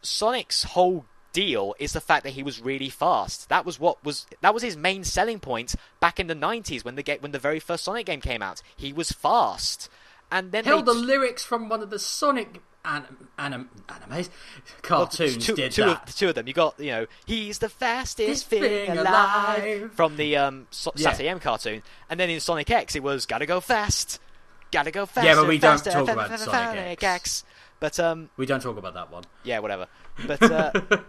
Sonic's whole deal is the fact that he was really fast. That was his main selling point back in the 90s when the very first Sonic game came out. He was fast. And then the lyrics from one of the Sonic animes cartoons did that. Two of them. You got, he's the fastest thing alive from the Saturday M cartoon, and then in Sonic X it was gotta go fast. Yeah, but we don't talk about Sonic X. But we don't talk about that one. Yeah, whatever. But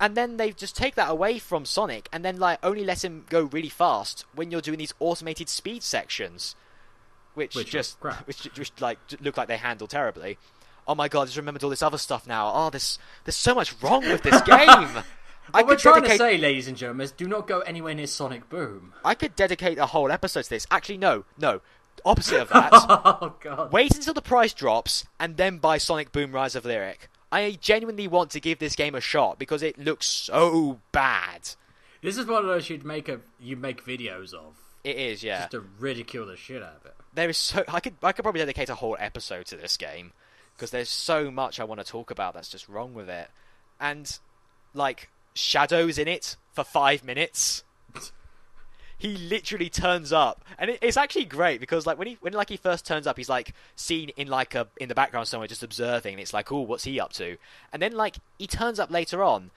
and then they just take that away from Sonic, and then only let him go really fast when you're doing these automated speed sections, which just look like they handle terribly. Oh my god, I just remembered all this other stuff now. Oh, there's so much wrong with this game. What we're trying to say, ladies and gentlemen, is do not go anywhere near Sonic Boom. I could dedicate a whole episode to this. Actually, no. Opposite of that. Oh god. Wait until the price drops, and then buy Sonic Boom Rise of Lyric. I genuinely want to give this game a shot, because it looks so bad. This is one of those you make videos of. It is, yeah. Just to ridicule the shit out of it. There is I could probably dedicate a whole episode to this game, because there's so much I want to talk about that's just wrong with it. And, Shadow's in it for 5 minutes. He literally turns up, and it's actually great because when he first turns up, he's seen in in the background somewhere just observing, and it's oh, what's he up to? And then he turns up later on,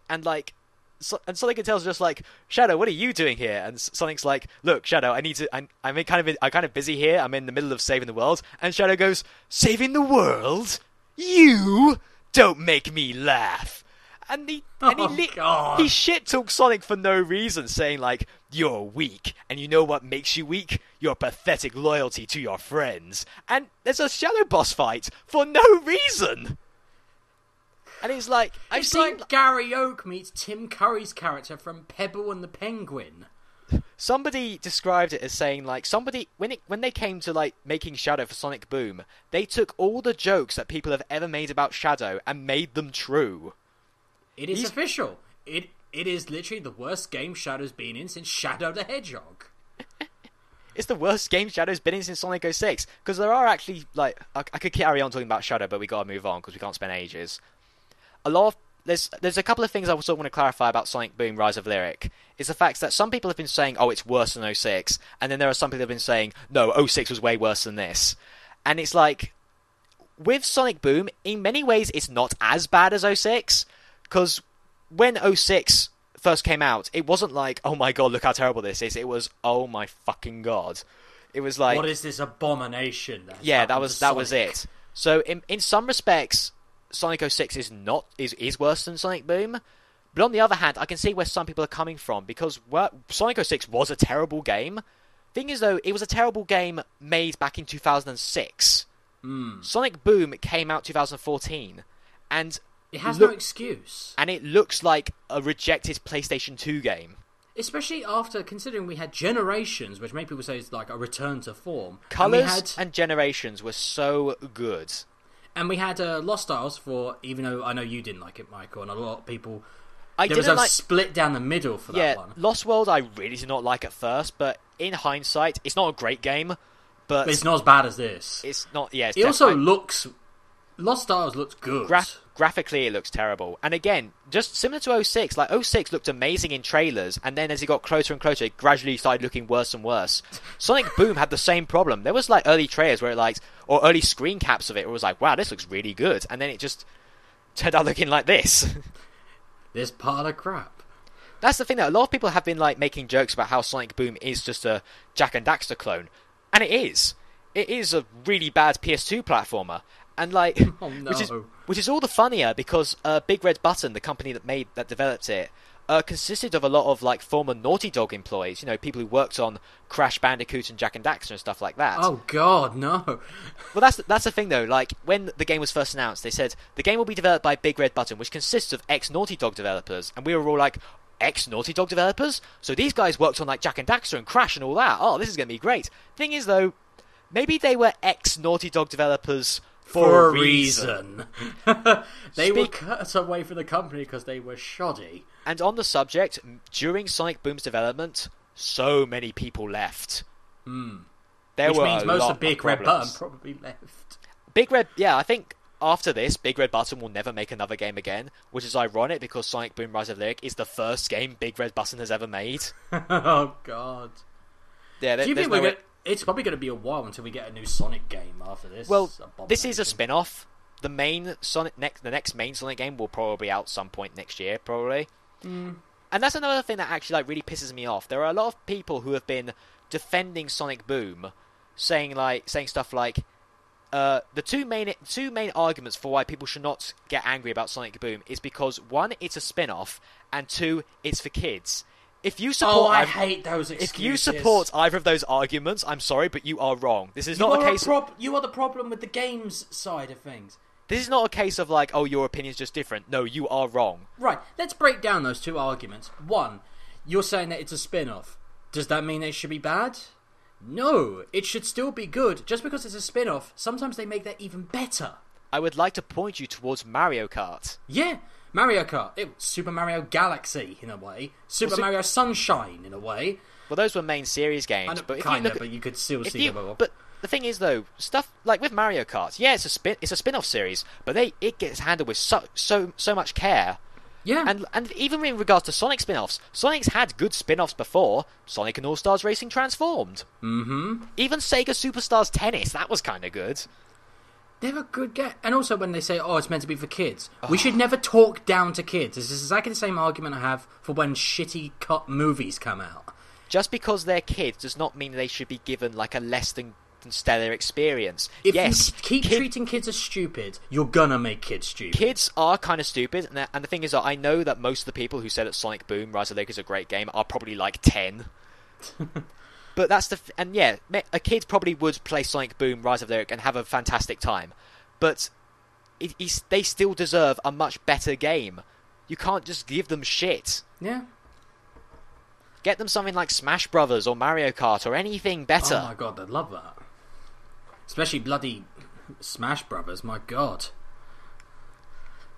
and and Sonic tells just Shadow, what are you doing here? And Sonic's look, Shadow, I'm kind of busy here. I'm in the middle of saving the world. And Shadow goes, saving the world? You don't make me laugh. And he shit talks Sonic for no reason, saying you're weak, and you know what makes you weak? Your pathetic loyalty to your friends. And there's a Shadow boss fight for no reason. And it's it's like Gary Oak meets Tim Curry's character from Pebble and the Penguin. Somebody described it as saying when they came to making Shadow for Sonic Boom, they took all the jokes that people have ever made about Shadow and made them true. It is official. It is literally the worst game Shadow's been in since Shadow the Hedgehog. It's the worst game Shadow's been in since Sonic 06. Because there are actually, I could carry on talking about Shadow, but we gotta move on because we can't spend ages. There's a couple of things I also want to clarify about Sonic Boom Rise of Lyric. Is the fact that some people have been saying, oh, it's worse than 06. And then there are some people who have been saying, no, 06 was way worse than this. And it's with Sonic Boom, in many ways, it's not as bad as 06. Because when 06 first came out, it wasn't oh my god, look how terrible this is. It was, oh my fucking god. It was what is this abomination? That was it. So in some respects, Sonic 06 is worse than Sonic Boom. But on the other hand, I can see where some people are coming from, because Sonic 06 was a terrible game. Thing is, though, it was a terrible game made back in 2006. Sonic Boom came out 2014, and it has no excuse. And it looks like a rejected PlayStation 2 game. Especially after, considering we had Generations, which many people say is a return to form. Colours and Generations were so good. And we had Lost Isles even though I know you didn't like it, Michael, and a lot of people... There was split down the middle for that one. Lost World I really did not like at first, but in hindsight, it's not a great game. But it's not as bad as this. It's not, yeah. It also looks... Lost Isles looks good. Graphically, it looks terrible. And again, just similar to 06, 06 looked amazing in trailers, and then as it got closer and closer, it gradually started looking worse and worse. Sonic Boom had the same problem. There was early trailers where or early screen caps of it, where it was wow, this looks really good. And then it just turned out looking like this. This pile of crap. That's the thing, though. A lot of people have been making jokes about how Sonic Boom is just a Jak and Daxter clone. And it is. It is a really bad PS2 platformer. And oh, no. which is all the funnier because Big Red Button, the company that developed it, consisted of a lot of former Naughty Dog employees. People who worked on Crash Bandicoot and Jak and Daxter and stuff like that. Oh god, no. Well, that's the thing though. When the game was first announced, they said the game will be developed by Big Red Button, which consists of ex Naughty Dog developers, and we were all ex-Naughty Dog developers. So these guys worked on like Jak and Daxter and Crash and all that. Oh, this is going to be great. Thing is, though, maybe they were ex-Naughty Dog developers for a reason. They were cut away from the company because they were shoddy. And on the subject, during Sonic Boom's development, so many people left. Which means most of Big Red Button probably left. Big Red, yeah, I think after this, Big Red Button will never make another game again, which is ironic because Sonic Boom Rise of Lyric is the first game Big Red Button has ever made. Oh, God. Yeah, do you think it's probably going to be a while until we get a new Sonic game after this? Well, this is a spin-off. The next main Sonic game will probably be out some point next year, probably. And that's another thing that actually really pisses me off. There are a lot of people who have been defending Sonic Boom, saying stuff like, the two main arguments for why people should not get angry about Sonic Boom is because, one, it's a spin-off, and two, it's for kids. If you support, I hate those excuses. If you support either of those arguments, I'm sorry, but you are wrong. This is not a case. You are the problem with the games side of things. This is not a case of like, oh, your opinion's just different. No, you are wrong. Right. Let's break down those two arguments. One, you're saying that it's a spin-off. Does that mean it should be bad? No, it should still be good. Just because it's a spin-off, sometimes they make that even better. I would like to point you towards Mario Kart. Yeah, Mario Kart. It was Super Mario Galaxy, in a way. Mario Sunshine, in a way. Well, those were main series games. But you could still see them. But the thing is, though, stuff like with Mario Kart, yeah, it's a spin-off series, but it gets handled with so much care. Yeah. And even in regards to Sonic spin-offs, Sonic's had good spin-offs before. Sonic and All-Stars Racing Transformed. Mm-hmm. Even Sega Superstars Tennis, that was kind of good. They're a good game. And also when they say, it's meant to be for kids. We should never talk down to kids. This is exactly the same argument I have for when shitty cut movies come out. Just because they're kids does not mean they should be given like a less than stellar experience. If you keep treating kids as stupid, you're gonna make kids stupid. Kids are kind of stupid, and the thing is that I know that most of the people who said that Sonic Boom Rise of Lyric is a great game are probably like 10. But that's a kid probably would play Sonic Boom Rise of Lyric and have a fantastic time. But they still deserve a much better game. You can't just give them shit. Yeah. Get them something like Smash Brothers or Mario Kart or anything better. Oh my god, they'd love that. Especially bloody Smash Brothers, my god.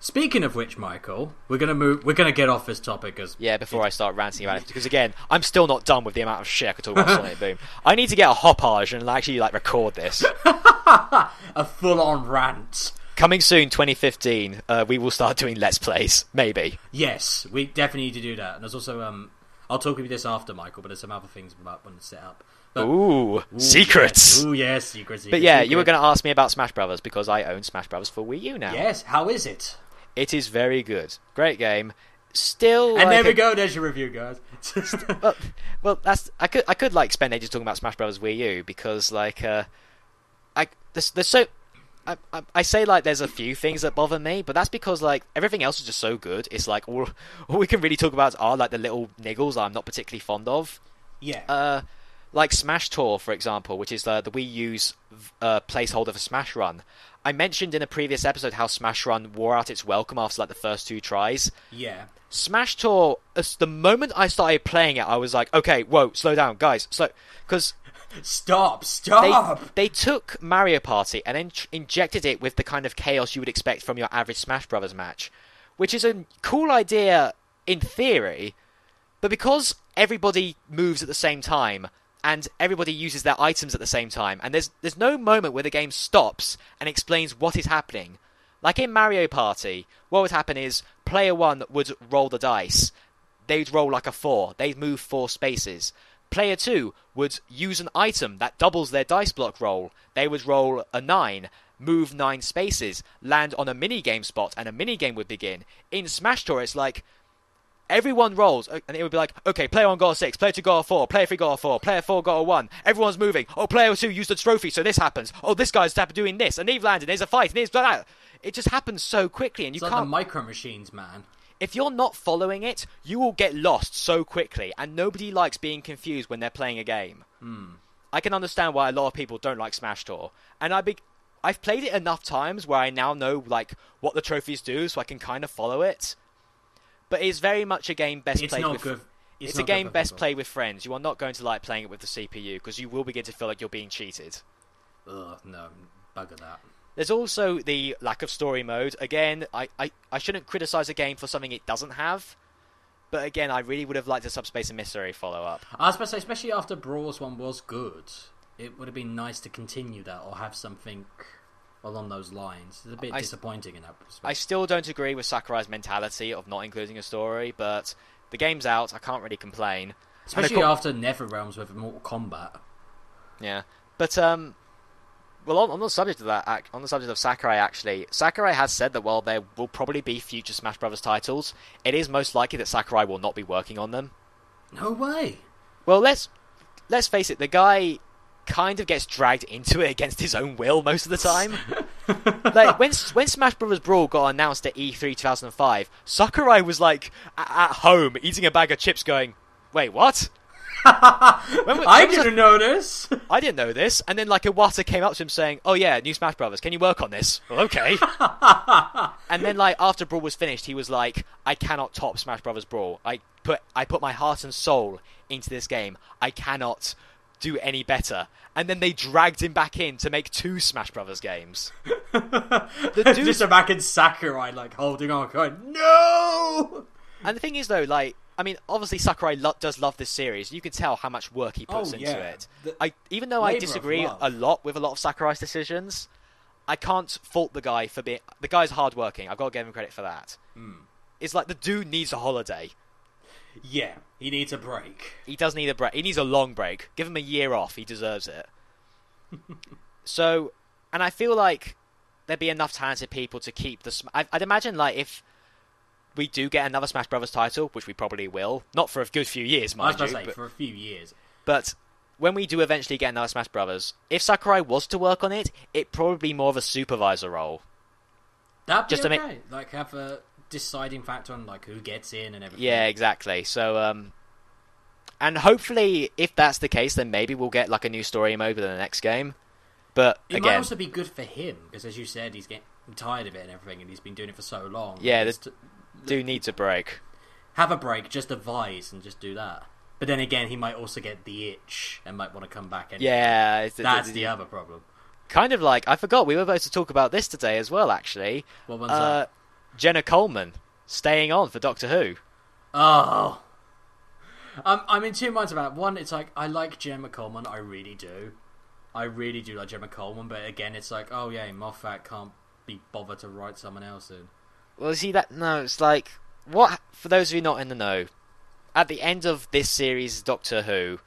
Speaking of which, Michael, we're gonna get off this topic before I start ranting about it, because again, I'm still not done with the amount of shit I could talk about Sonic Boom. I need to get a hopage and actually record this. A full-on rant. Coming soon, 2015. We will start doing Let's Plays, maybe. Yes, we definitely need to do that. And there's also I'll talk with you this after, Michael, but there's some other things we might want to set up. But, secrets! Yes. Ooh, yes, secrets. But yeah, you were going to ask me about Smash Brothers, because I own Smash Brothers for Wii U now. Yes, how is it? It is very good. Great game. Still, and there we go. There's your review, guys. well, that's I could spend ages talking about Smash Brothers Wii U, because there's so. I say there's a few things that bother me, but that's because everything else is just so good. It's all we can really talk about are the little niggles I'm not particularly fond of. Yeah. Like Smash Tour, for example, which is the Wii U's placeholder for Smash Run. I mentioned in a previous episode how Smash Run wore out its welcome after the first 2 tries. Yeah. Smash Tour, the moment I started playing it, I was like, okay, whoa, slow down, guys, because Stop! They took Mario Party and then injected it with the kind of chaos you would expect from your average Smash Brothers match, which is a cool idea in theory, but because everybody moves at the same time and everybody uses their items at the same time, and there's no moment where the game stops and explains what is happening. Like in Mario Party, what would happen is player 1 would roll the dice. They'd roll a 4. They'd move 4 spaces. Player 2 would use an item that doubles their dice block roll. They would roll a 9, move 9 spaces, land on a minigame spot, and a minigame would begin. In Smash Tour, it's everyone rolls, and it would be okay, player 1 got a 6, player 2 got a 4, player 3 got a 4, player 4 got a 1, everyone's moving, player 2 used a trophy, so this happens, this guy's doing this, and they've landed, there's a fight, and there's that. It just happens so quickly, and you can't... It's like the Micro Machines, man. If you're not following it, you will get lost so quickly, and nobody likes being confused when they're playing a game. I can understand why a lot of people don't like Smash Tour, and I've played it enough times where I now know what the trophies do, so I can kind of follow it. But it's very much a game best It's played not with... good. It's not a game good for best people. played with friends. You are not going to like playing it with the CPU, because you will begin to feel like you're being cheated. Ugh, no, bugger that. There's also the lack of story mode. Again, I shouldn't criticise a game for something it doesn't have. But again, I really would have liked a Subspace Emissary follow-up. I was about to say, especially after Brawl's one was good, it would have been nice to continue that or have something along those lines. It's a bit disappointing in that perspective. I still don't agree with Sakurai's mentality of not including a story, but the game's out. I can't really complain. Especially after NetherRealms with Mortal Kombat. Yeah, but well, on the subject of that, on the subject of Sakurai, actually, Sakurai has said that while there will probably be future Smash Bros. Titles, it is most likely that Sakurai will not be working on them. No way. Well, let's face it, the guy kind of gets dragged into it against his own will most of the time. Like when Smash Bros. Brawl got announced at E3 2005, Sakurai was like at home eating a bag of chips, going, "Wait, what? I didn't know this. I didn't know this." And then like Iwata came up to him saying, "Oh yeah, new Smash Brothers. Can you work on this?" Well, okay. And then like after Brawl was finished, he was like, "I cannot top Smash Brothers Brawl. I put my heart and soul into this game. I cannot do any better." And then they dragged him back in to make 2 Smash Brothers games. The dude... Just back in Sakurai, like holding on, going, "No!" And the thing is, though, like, I mean, obviously Sakurai does love this series. You can tell how much work he puts into it. Even though I disagree a lot with a lot of Sakurai's decisions, I can't fault the guy for being... The guy's hardworking. I've got to give him credit for that. It's like the dude needs a holiday. Yeah, he needs a break. He does need a break. He needs a long break. Give him a year off. He deserves it. So, and I feel like there'd be enough talented people to keep the... I'd imagine, like, if we do get another Smash Brothers title, which we probably will, not for a good few years, mind you. I was about to say, for a few years. But when we do eventually get another Smash Brothers, if Sakurai was to work on it, it'd probably be more of a supervisor role. That'd be okay. Like, have a deciding factor on like who gets in and everything. Yeah, exactly. So, and hopefully, if that's the case, then maybe we'll get like a new story mode with the next game. But it might also be good for him because, as you said, he's getting tired of it and everything, and he's been doing it for so long. Yeah, do needs a break. Have a break, just advise, and just do that. But then again, he might also get the itch and might want to come back anyway. Yeah, that's the other problem. Kind of like, I forgot, we were supposed to talk about this today as well, actually. What one's that? Jenna Coleman staying on for Doctor Who. Oh. I'm in 2 minds about it. One, it's like, I like Gemma Coleman, I really do. I really do like Gemma Coleman, but again, it's like, oh yeah, Moffat can't be bothered to write someone else in. Well, see, it's like, what, for those of you not in the know, at the end of this series, Doctor Who,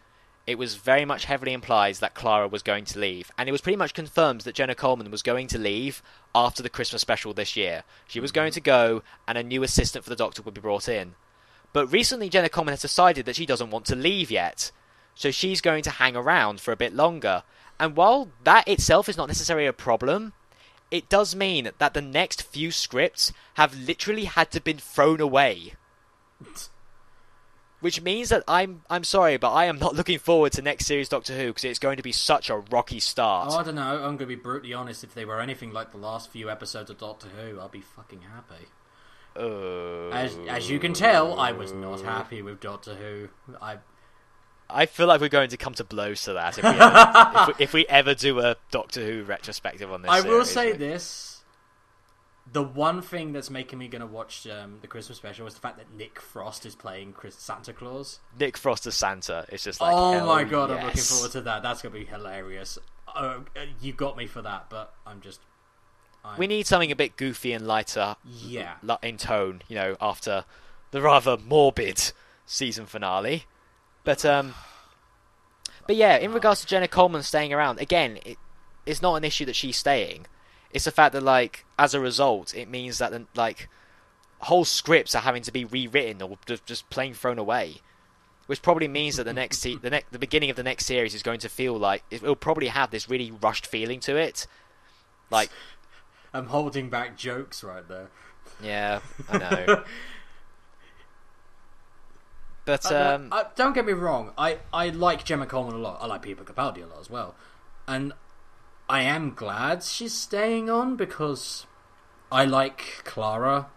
it was very much heavily implied that Clara was going to leave, and it was pretty much confirmed that Jenna Coleman was going to leave after the Christmas special this year. She was going to go, and a new assistant for the Doctor would be brought in. But recently Jenna Coleman has decided that she doesn't want to leave yet, so she's going to hang around for a bit longer. And while that itself is not necessarily a problem, it does mean that the next few scripts have literally had to been thrown away. Which means that I'm sorry, but I am not looking forward to next series Doctor Who, because it's going to be such a rocky start. Oh, I don't know. I'm going to be brutally honest. If they were anything like the last few episodes of Doctor Who, I'll be fucking happy. As you can tell, I was not happy with Doctor Who. I feel like we're going to come to blows to that if we ever do a Doctor Who retrospective on this series. I will say this. The one thing that's making me going to watch the Christmas special is the fact that Nick Frost is playing Santa Claus. Nick Frost as Santa. It's just like, oh my god, yes. I'm looking forward to that. That's going to be hilarious. You got me for that, but we need something a bit goofy and lighter, yeah, in tone, after the rather morbid season finale. But yeah, in regards to Jenna Coleman staying around, again, it's not an issue that she's staying. It's the fact that, like, as a result, it means that, like, whole scripts are having to be rewritten or just plain thrown away. Which probably means that the beginning of the next series is going to feel like it'll probably have this really rushed feeling to it. Like, I'm holding back jokes right there. Yeah, I know. But don't get me wrong. I like Gemma Coleman a lot. I like Peter Capaldi a lot as well, and I am glad she's staying on because I like Clara.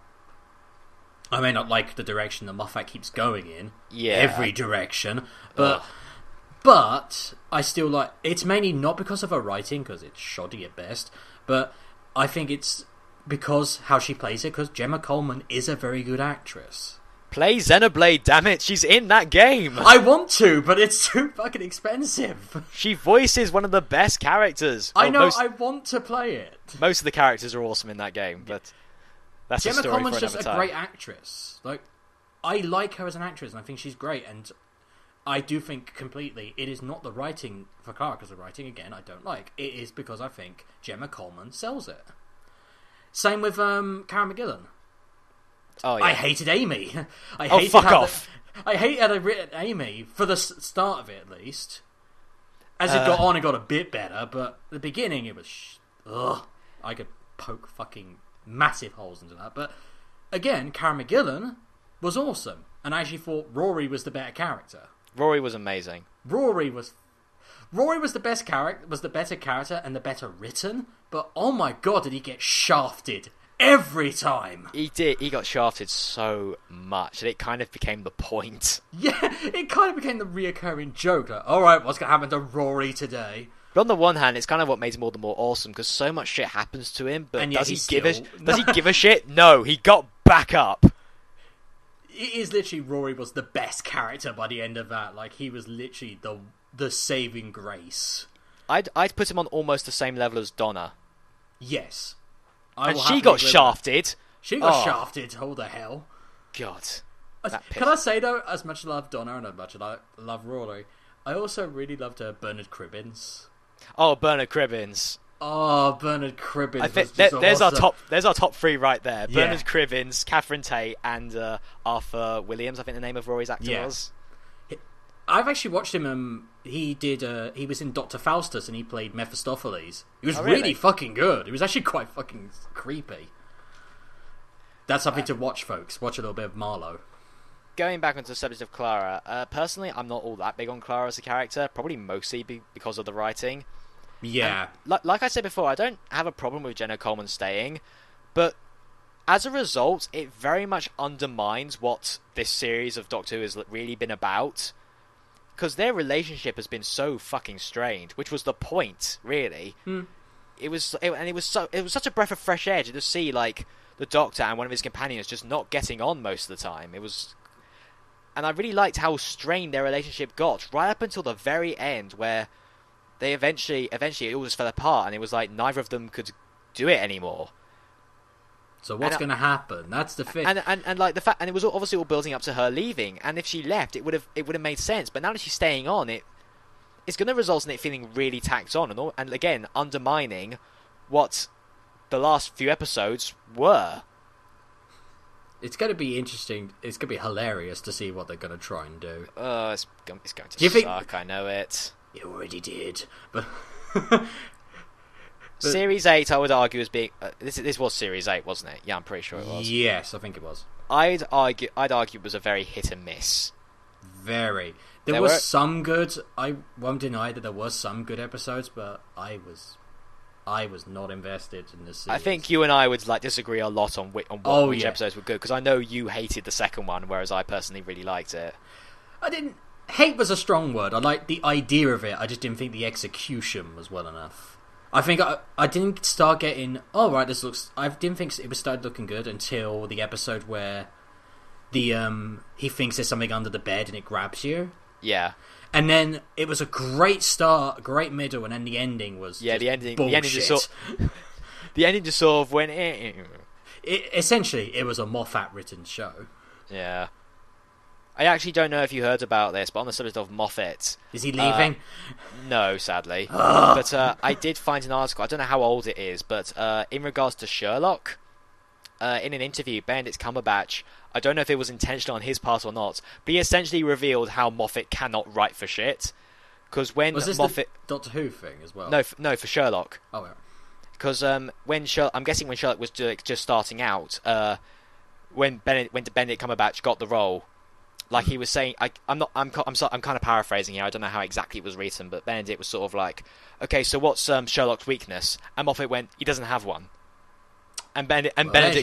I may not like the direction that Moffat keeps going in. Yeah. Every direction. But I still like... It's mainly not because of her writing, because it's shoddy at best, but I think it's because how she plays it, because Gemma Coleman is a very good actress. Play Xenoblade, damn it! She's in that game! I want to, but it's too fucking expensive. She voices one of the best characters. I know, I want to play it. Most of the characters are awesome in that game, but that's Gemma a story Coleman's for another just time. a great actress. Like, I like her as an actress, and I think she's great, and I do think completely it is not the writing for Clara, because the writing, again, I don't like. It is because I think Gemma Coleman sells it. Same with Karen McGillan. Oh, yeah. I hated Amy. Fuck off. I hated how they written Amy, for the start of it at least. As it got on, it got a bit better, but the beginning it was... ugh. I could poke fucking massive holes into that. But again, Karen McGillan was awesome. And I actually thought Rory was the better character. Rory was amazing. Rory was the best character, was the better character and the better written, but oh my god, did he get shafted every time. He did. He got shafted so much that it kind of became the point. Yeah, it kind of became the reoccurring joke. Like, alright, what's going to happen to Rory today? But on the one hand, it's kind of what makes him all the more awesome, because so much shit happens to him, but does he give a shit? No, he got back up. It is literally Rory was the best character by the end of that. Like, he was literally the saving grace. I'd put him on almost the same level as Donna. Yes. And she got shafted. She got shafted, oh the hell. God. Can I say though, as much as I love Donna and as much as I love Rory, I also really loved Bernard Cribbins. Oh, Bernard Cribbins. Oh, Bernard Cribbins. I think there's awesome. There's our top three right there. Yeah. Bernard Cribbins, Catherine Tate, and Arthur Williams. I think the name of Rory's actor was. I've actually watched him. He was in Dr. Faustus and he played Mephistopheles. He was really fucking good. He was actually quite fucking creepy. That's something to watch, folks. Watch a little bit of Marlowe. Going back onto the subject of Clara, personally, I'm not all that big on Clara as a character. Probably mostly because of the writing. Yeah. Like I said before, I don't have a problem with Jenna Coleman staying, but as a result, it very much undermines what this series of Doctor Who has really been about. Because their relationship has been so fucking strained, which was the point, really. It was such a breath of fresh air to just see like the Doctor and one of his companions just not getting on most of the time. And I really liked how strained their relationship got right up until the very end, where they eventually it all just fell apart, and it was like neither of them could do it anymore. So what's going to happen? That's the thing. And like the fact, and it was obviously all building up to her leaving. And if she left, it would have made sense. But now that she's staying on, it's going to result in it feeling really tacked on, and again undermining what the last few episodes were. It's going to be interesting. It's going to be hilarious to see what they're going to try and do. It's going to suck. I know it. You already did, but. Series 8, I would argue, as being this was Series 8, wasn't it? Yeah, I'm pretty sure it was. Yes, I think it was. I'd argue it was a very hit and miss. Very. There was some good. I won't deny that there was some good episodes, but I was not invested in this series. I think you and I would disagree a lot on which episodes were good, because I know you hated the second one, whereas I personally really liked it. I didn't. Hate was a strong word. I liked the idea of it. I just didn't think the execution was well enough. I think I didn't start getting. Oh right, this looks. I didn't think it was started looking good until the episode where he thinks there's something under the bed and it grabs you. Yeah. And then it was a great start, great middle, and then the ending was the ending. Bullshit. The ending just sort of went. Essentially, it was a Moffat written show. Yeah. I actually don't know if you heard about this, but on the subject of Moffat... Is he leaving? No, sadly. But I did find an article, I don't know how old it is, but in regards to Sherlock, in an interview, Benedict Cumberbatch, I don't know if it was intentional on his part or not, but he essentially revealed how Moffat cannot write for shit. Because when was this Moffat... the Doctor Who thing as well? No, for Sherlock. Oh, yeah. Because when Sherlock... I'm guessing when Sherlock was just starting out, when Benedict Cumberbatch got the role... Like he was saying, I'm kind of paraphrasing here. I don't know how exactly it was written, but Benedict was sort of like, "Okay, so what's Sherlock's weakness?" And Moffat went, "He doesn't have one." And Benedict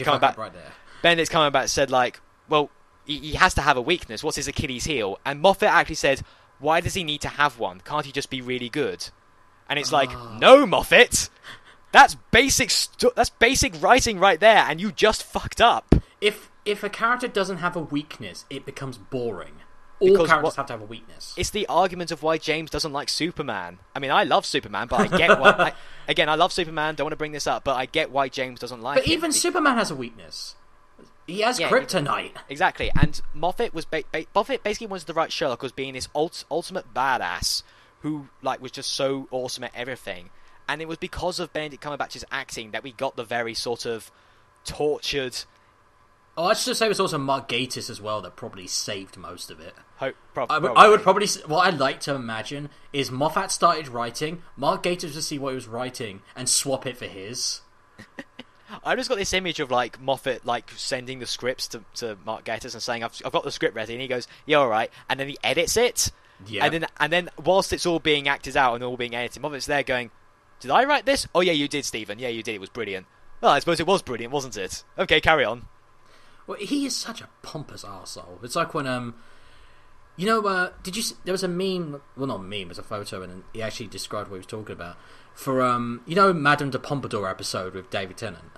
Cumberbatch said like, well, he has to have a weakness. What's his Achilles heel? And Moffat actually said, why does he need to have one? Can't he just be really good? And it's like, no, Moffat! That's basic writing right there, and you just fucked up. If a character doesn't have a weakness, it becomes boring. All characters have to have a weakness. It's the argument of why James doesn't like Superman. I mean, I love Superman, but I get why... I love Superman, don't want to bring this up, but I get why James doesn't like it. But even Superman has a weakness. He has kryptonite. Exactly, and Moffat was Moffat basically wanted to write Sherlock as being this ultimate badass who was just so awesome at everything, and it was because of Benedict Cumberbatch's acting that we got the very sort of tortured. Oh, I should say it was also Mark Gatiss as well that probably saved most of it. Probably. I would probably... What I'd like to imagine is Moffat started writing, Mark Gatiss would see what he was writing, and swap it for his. I just got this image of Moffat sending the scripts to Mark Gatiss and saying, I've got the script ready, and he goes, yeah, alright, and then he edits it, and then whilst it's all being acted out and all being edited, Moffat's there going, did I write this? Oh yeah, you did, Stephen, yeah, you did, it was brilliant. Well, I suppose it was brilliant, wasn't it? Okay, carry on. Well, he is such a pompous arsehole. It's like when, you know, there was a meme, well not a meme, it was a photo, and he actually described what he was talking about, for, you know, Madame de Pompadour episode with David Tennant?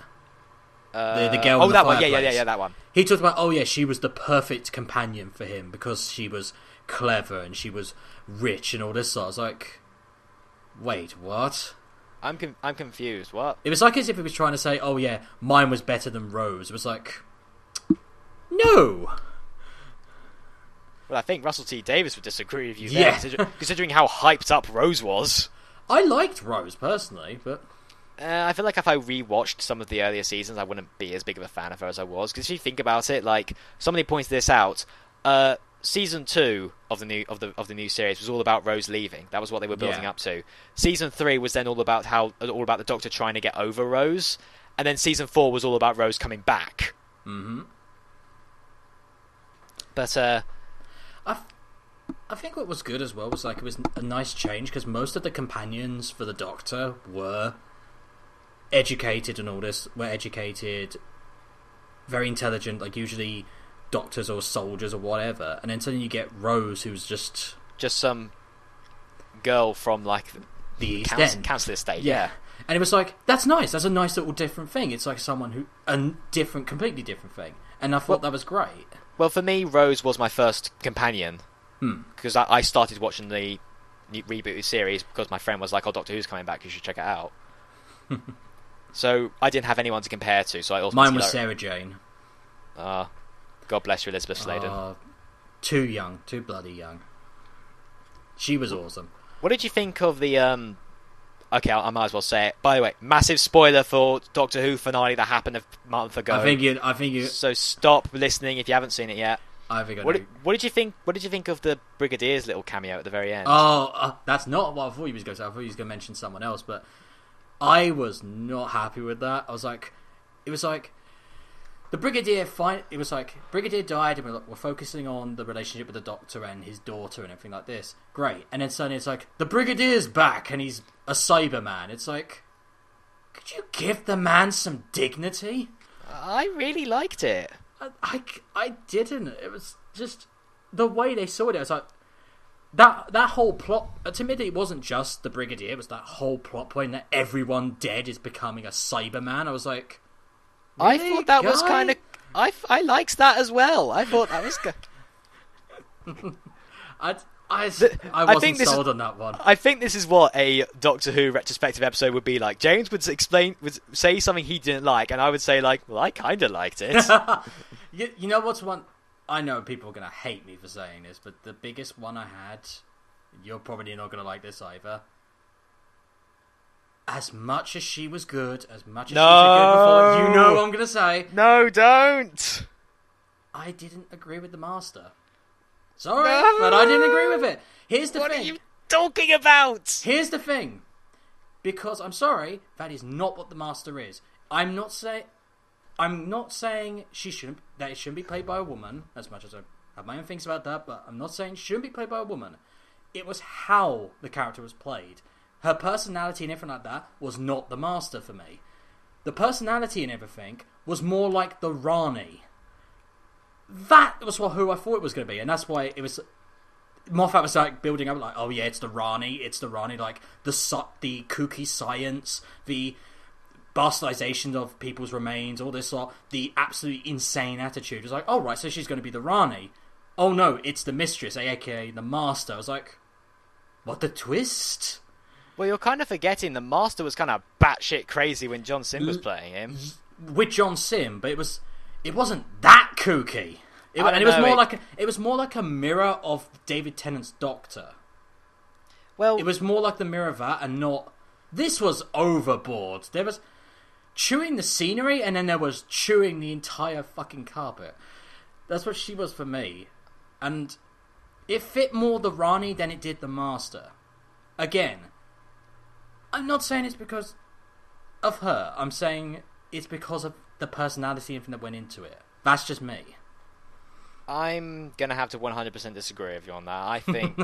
The girl in the that one, fireplace. yeah, that one. He talked about, she was the perfect companion for him because she was clever and she was rich and all this sort. I was like, wait, what? I'm confused, what? It was like as if he was trying to say, mine was better than Rose. It was like, no! Well, I think Russell T Davies would disagree with you there, considering how hyped up Rose was. I liked Rose, personally, but... I feel like if I rewatched some of the earlier seasons, I wouldn't be as big of a fan of her as I was. Because if you think about it, somebody pointed this out, season 2 of the new series was all about Rose leaving. That was what they were building up to. Season 3 was then all about the Doctor trying to get over Rose, and then season 4 was all about Rose coming back. Mm-hmm. But I think what was good as well was it was a nice change because most of the companions for the Doctor were educated and all this, very intelligent, usually doctors or soldiers or whatever, and then suddenly you get Rose, who's just some girl from the East End council estate. Yeah, and it was that's nice. That's a nice little different thing. It's someone who completely different thing, and I thought that was great. Well, for me, Rose was my first companion because I started watching the rebooted series because my friend was like, "Oh, Doctor Who's coming back. You should check it out." So I didn't have anyone to compare to, so I also mine was Sarah Jane. God bless you, Elizabeth Sladen. Too young, too bloody young. She was awesome. What did you think of the? Okay, I might as well say it. By the way, massive spoiler for Doctor Who finale that happened a month ago. I think you. So stop listening if you haven't seen it yet. I think. What did you think? What did you think of the Brigadier's little cameo at the very end? That's not what I thought he was going to say. I thought he was going to mention someone else, but I was not happy with that. I was it was the Brigadier it was Brigadier died and we're focusing on the relationship with the Doctor and his daughter and everything like this. Great. And then suddenly it's the Brigadier's back and he's a Cyberman. It's could you give the man some dignity? I really liked it. I didn't. It was just the way they saw it. It was that whole plot. To me, it wasn't just the Brigadier. It was that whole plot point that everyone dead is becoming a Cyberman. I was like, really, I thought that was kind of. I liked that as well. I thought that was good. I wasn't sold on that one. I think this is what a Doctor Who retrospective episode would be like. James would say something he didn't like, and I would say well, I kind of liked it. You know what's one? I know people are going to hate me for saying this, but the biggest one I had, you're probably not going to like this either. As much as she was good, as much as she was good before, you know what I'm going to say. No, don't. I didn't agree with the Master. Sorry, but I didn't agree with it. Here's the thing. What are you talking about? Here's the thing. Because I'm sorry, that is not what the Master is. I'm not saying it shouldn't be played by a woman, as much as I have my own things about that, but I'm not saying she shouldn't be played by a woman. It was how the character was played. Her personality and everything like that was not the Master for me. The personality and everything was more like the Rani. that was who I thought it was going to be, and that's why it was. Moffat was like building up, like, oh yeah, it's the Rani, like the kooky science, the bastardization of people's remains, all this lot, the absolutely insane attitude. It was like, oh right, so she's going to be the Rani. Oh no, it's the mistress, aka the master. I was like, what the twist? Well, you're kind of forgetting the master was kind of batshit crazy when John Sim was playing him. With John Sim, but it wasn't that kooky. It was more like a mirror of David Tennant's Doctor. Well, it was more like the mirror of that, and not. This was overboard. There was chewing the scenery, and then there was chewing the entire fucking carpet. That's what she was for me, and it fit more the Rani than it did the Master. Again, I'm not saying it's because of her. I'm saying it's because of the personality and everything that went into it. That's just me. I'm going to have to 100% disagree with you on that. I think,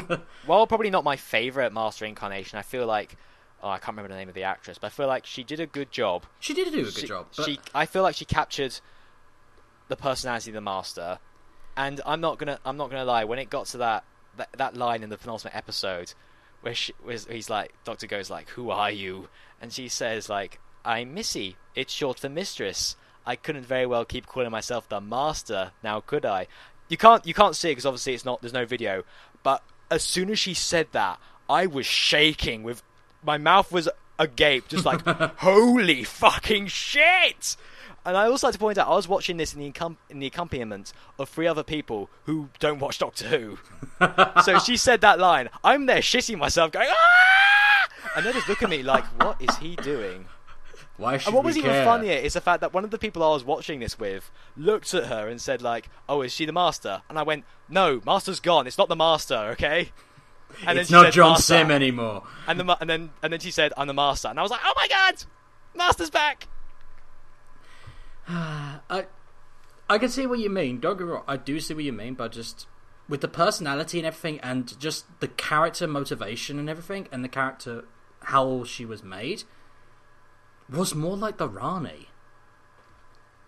well, probably not my favourite Master incarnation. I feel like, I can't remember the name of the actress, but I feel like she did a good job. She did do a good job. But... I feel like she captured the personality of the Master, and I'm not gonna lie. When it got to that line in the penultimate episode, where he's like, Doctor goes like, "Who are you?" and she says like, "I'm Missy. It's short for mistress. I couldn't very well keep calling myself the Master, now could I?" You can't see it because obviously there's no video. But as soon as she said that, I was shaking with my mouth was agape, just like holy fucking shit. And I also like to point out I was watching this in the accompaniment of 3 other people who don't watch Doctor Who. So she said that line, I'm there shitting myself, going ah, and they just look at me like, what is he doing? Why should and what was we even care? funnier is the fact that one of the people I was watching this with looked at her and said like, "Oh, is she the Master?" And I went, "No, Master's gone. It's not the Master, okay?" And it's then she not said, John Master. Sim anymore. And then she said, "I'm the Master," and I was like, "Oh my god, Master's back!" I can see what you mean. Don't get me wrong. I do see what you mean, but just with the personality and everything, and just the character motivation and everything, and the character how she was made. Was more like the Rani.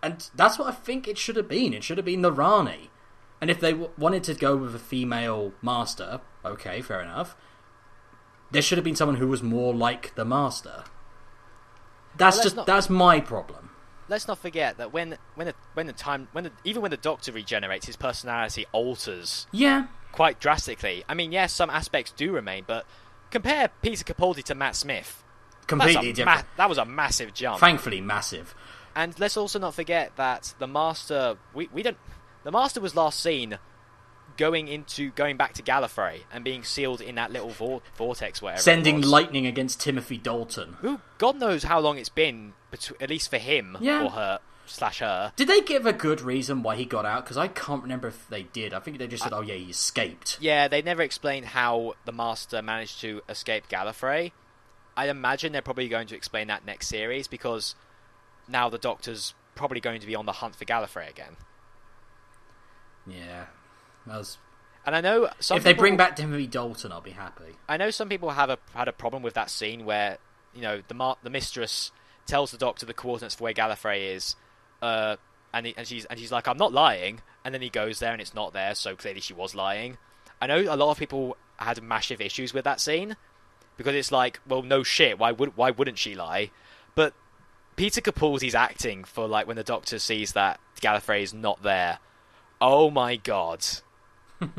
And that's what I think it should have been. It should have been the Rani. And if they wanted to go with a female Master, okay, fair enough. There should have been someone who was more like the Master. That's my problem. Let's not forget that even when the Doctor regenerates, his personality alters. Yeah. Quite drastically. I mean, yes, some aspects do remain, but compare Peter Capaldi to Matt Smith. Completely different. That was a massive jump. Thankfully, massive. And let's also not forget that the Master, the Master was last seen going back to Gallifrey and being sealed in that little vortex, whatever. Sending lightning against Timothy Dalton. Who, God knows how long it's been, at least for him or her/her. Did they give a good reason why he got out? Because I can't remember if they did. I think they just said, "Oh yeah, he escaped." Yeah, they never explained how the Master managed to escape Gallifrey. I imagine they're probably going to explain that next series because now the Doctor's probably going to be on the hunt for Gallifrey again. Yeah. And I know if they bring back Timothy Dalton, I'll be happy. I know some people had a problem with that scene where, you know, the mistress tells the Doctor the coordinates for where Gallifrey is, and she's like, "I'm not lying," and then he goes there and it's not there, so clearly she was lying. I know a lot of people had massive issues with that scene. Because it's like, well, no shit, why wouldn't she lie? But Peter Capaldi's acting for like when the Doctor sees that Gallifrey is not there. Oh my god! That's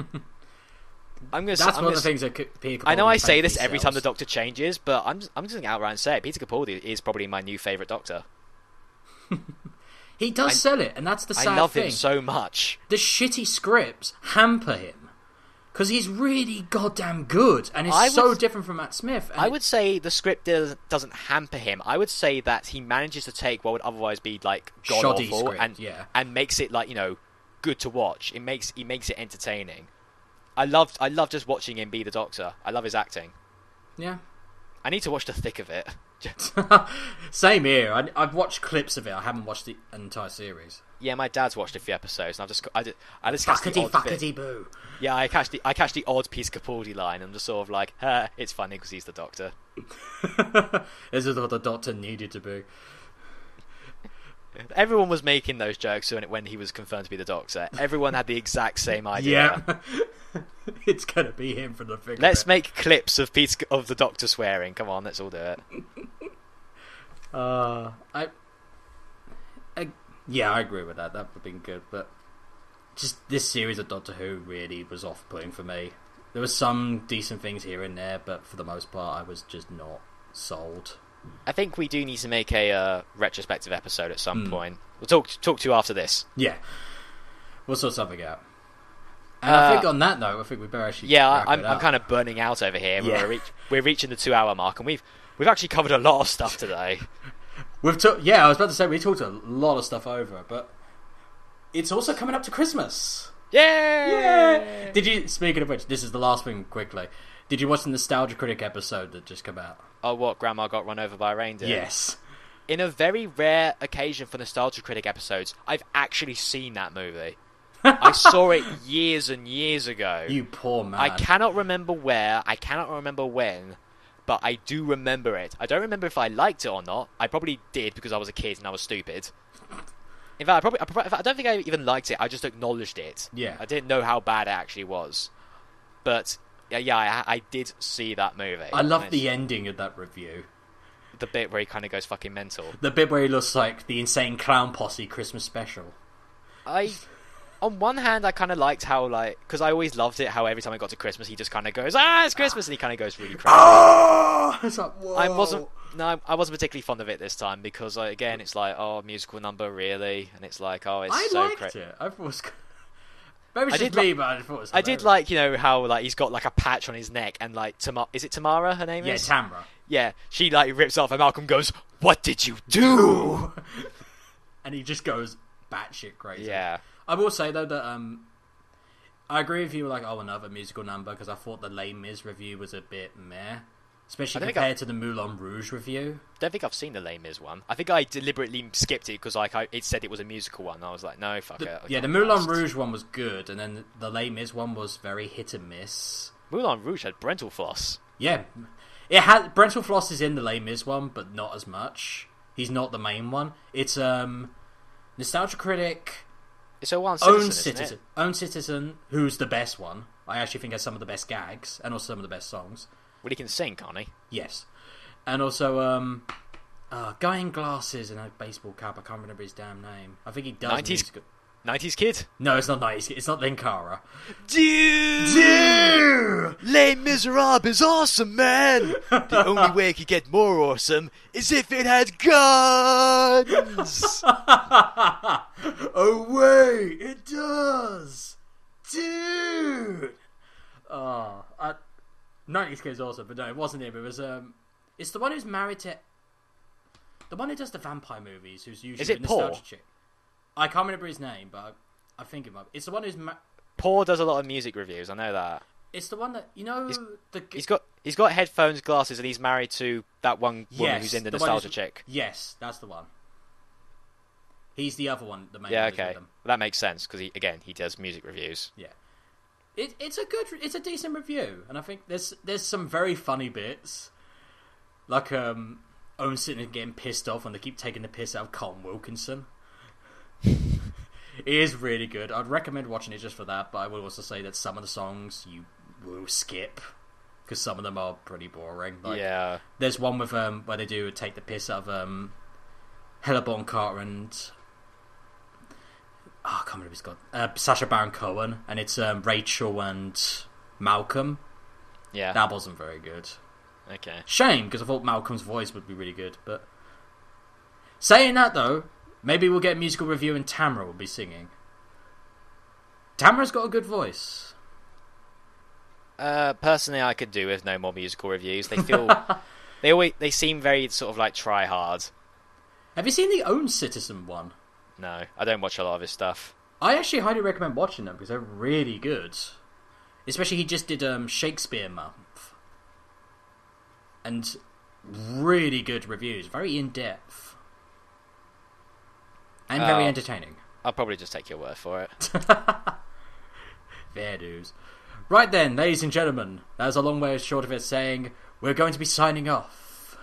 one of the things that Peter Capaldi. I know I say this every time the Doctor changes, but I'm just going to outright and say it. Peter Capaldi is probably my new favourite Doctor. He does sell it, and that's the sad thing. I love him so much. The shitty scripts hamper him. Because he's really goddamn good, and it's so different from Matt Smith. I would say the script doesn't hamper him. I would say that he manages to take what would otherwise be like god-awful and makes it like, you know, good to watch. He makes it entertaining. I love just watching him be the Doctor. I love his acting. Yeah. I need to watch the thick of it. Same here. I've watched clips of it. I haven't watched the entire series. Yeah, my dad's watched a few episodes, and I just fuckety boo. Yeah, I catch the odd Peter Capaldi line. I'm just sort of like, it's funny because he's the Doctor. This is what the Doctor needed to be. Everyone was making those jokes when he was confirmed to be the Doctor. Everyone had the exact same idea. Yeah. It's gonna be him from the figure. Let's make clips of the Doctor swearing. Come on, let's all do it. Yeah, I agree with that. That would have been good, but just this series of Doctor Who really was off-putting for me. There were some decent things here and there, but for the most part, I was just not sold. I think we do need to make a retrospective episode at some point. We'll talk to you after this. Yeah, we'll sort something out. And I think on that note, I think we better actually. Yeah, I'm kind of burning out over here. Yeah. We're reaching the 2-hour mark, and we've actually covered a lot of stuff today. I was about to say we talked a lot of stuff over, but it's also coming up to Christmas. Yay! Yeah. Speaking of which, this is the last thing quickly. Did you watch the Nostalgia Critic episode that just came out? Oh, what? Grandma got run over by a reindeer? Yes. In a very rare occasion for Nostalgia Critic episodes, I've actually seen that movie. I saw it years and years ago. You poor man. I cannot remember where, I cannot remember when, but I do remember it. I don't remember if I liked it or not. I probably did because I was a kid and I was stupid. In fact, I don't think I even liked it. I just acknowledged it. Yeah. I didn't know how bad it actually was. But yeah, I did see that movie. I love the ending of that review. The bit where he kind of goes fucking mental. The bit where he looks like the Insane Clown Posse Christmas special. On one hand, I kind of liked how, because I always loved it, how every time I got to Christmas, he just kind of goes, it's Christmas, and he kind of goes really crazy. Oh! It's like, whoa. I wasn't particularly fond of it this time, because, again, it's like, musical number, really? And it's like, it's so crazy. I liked it. I thought it was... Maybe it's just me, but I thought it was hilarious. I did like, how, he's got, a patch on his neck, and, is it Tamara, her name is? Yeah, Tamara. Yeah, she, rips off, and Malcolm goes, "What did you do?" And he just goes batshit crazy. Yeah. I will say, though, that I agree with you, another musical number, because I thought the Les Mis review was a bit meh. Especially compared to the Moulin Rouge review. I don't think I've seen the Les Mis one. I think I deliberately skipped it because it said it was a musical one. I was like, no, fuck it. Yeah, the Moulin Rouge one was good, and then the Les Mis one was very hit and miss. Moulin Rouge had Brental Floss. Yeah. It had Brental Floss is in the Les Mis one, but not as much. He's not the main one. It's Nostalgia Critic... It's Own Citizen, Own Citizen, who's the best one. I actually think has some of the best gags, and also some of the best songs. Well, he can sing, can't he? Yes. And also, guy in glasses and a baseball cap, I can't remember his damn name. I think he does 90s kid? No, it's not 90s kid. It's not Linkara. Dude! Les Miserables is awesome, man! The only way it could get more awesome is if it had guns! Oh, wait! It does! Dude! 90s kid is awesome, but no, it wasn't him. It was, it's the one who's married to... The one who does the vampire movies, who's usually is it a nostalgia Paul? chick. I can't remember his name, but I think it might be. It's the one who's... Paul does a lot of music reviews, I know that. It's the one that, He's got headphones, glasses, and he's married to that one woman who's in the Nostalgia Chick. Yes, that's the one. He's the other one, the main one. Yeah, okay. Well, that makes sense, because he does music reviews. Yeah. It's a decent review, and I think there's some very funny bits. Like, Owen sitting and getting pissed off when they keep taking the piss out of Colin Wilkinson. It is really good. I'd recommend watching it just for that, but I will also say that some of the songs you will skip because some of them are pretty boring. Yeah. There's one with where they do take the piss out of Helena Bonham Carter and I can't remember his god. Sacha Baron Cohen, and it's Rachel and Malcolm. Yeah. That wasn't very good. Okay. Shame, because I thought Malcolm's voice would be really good, but saying that though, maybe we'll get a musical review and Tamara will be singing. Tamara's got a good voice. Personally, I could do with no more musical reviews. They feel they seem very sort of try hard. Have you seen the Own Citizen one? No, I don't watch a lot of his stuff. I actually highly recommend watching them because they're really good. Especially he just did Shakespeare Month. And really good reviews, very in-depth. And very entertaining. I'll probably just take your word for it. Fair dues. Right then, ladies and gentlemen, that's a long way short of it saying we're going to be signing off.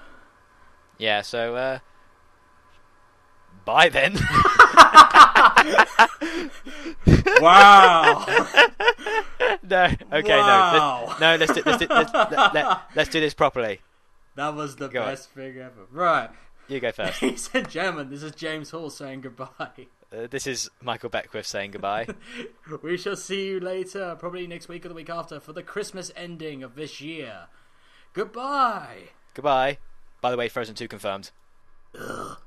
Yeah, so Bye then. Wow. No. Okay. Wow. No. Let's do this properly. That was the Go best thing ever. Right. You go first. Ladies and gentlemen, this is James Hall saying goodbye. This is Michael Beckwith saying goodbye. We shall see you later, probably next week or the week after, for the Christmas ending of this year. Goodbye. Goodbye. By the way, Frozen 2 confirmed. Ugh.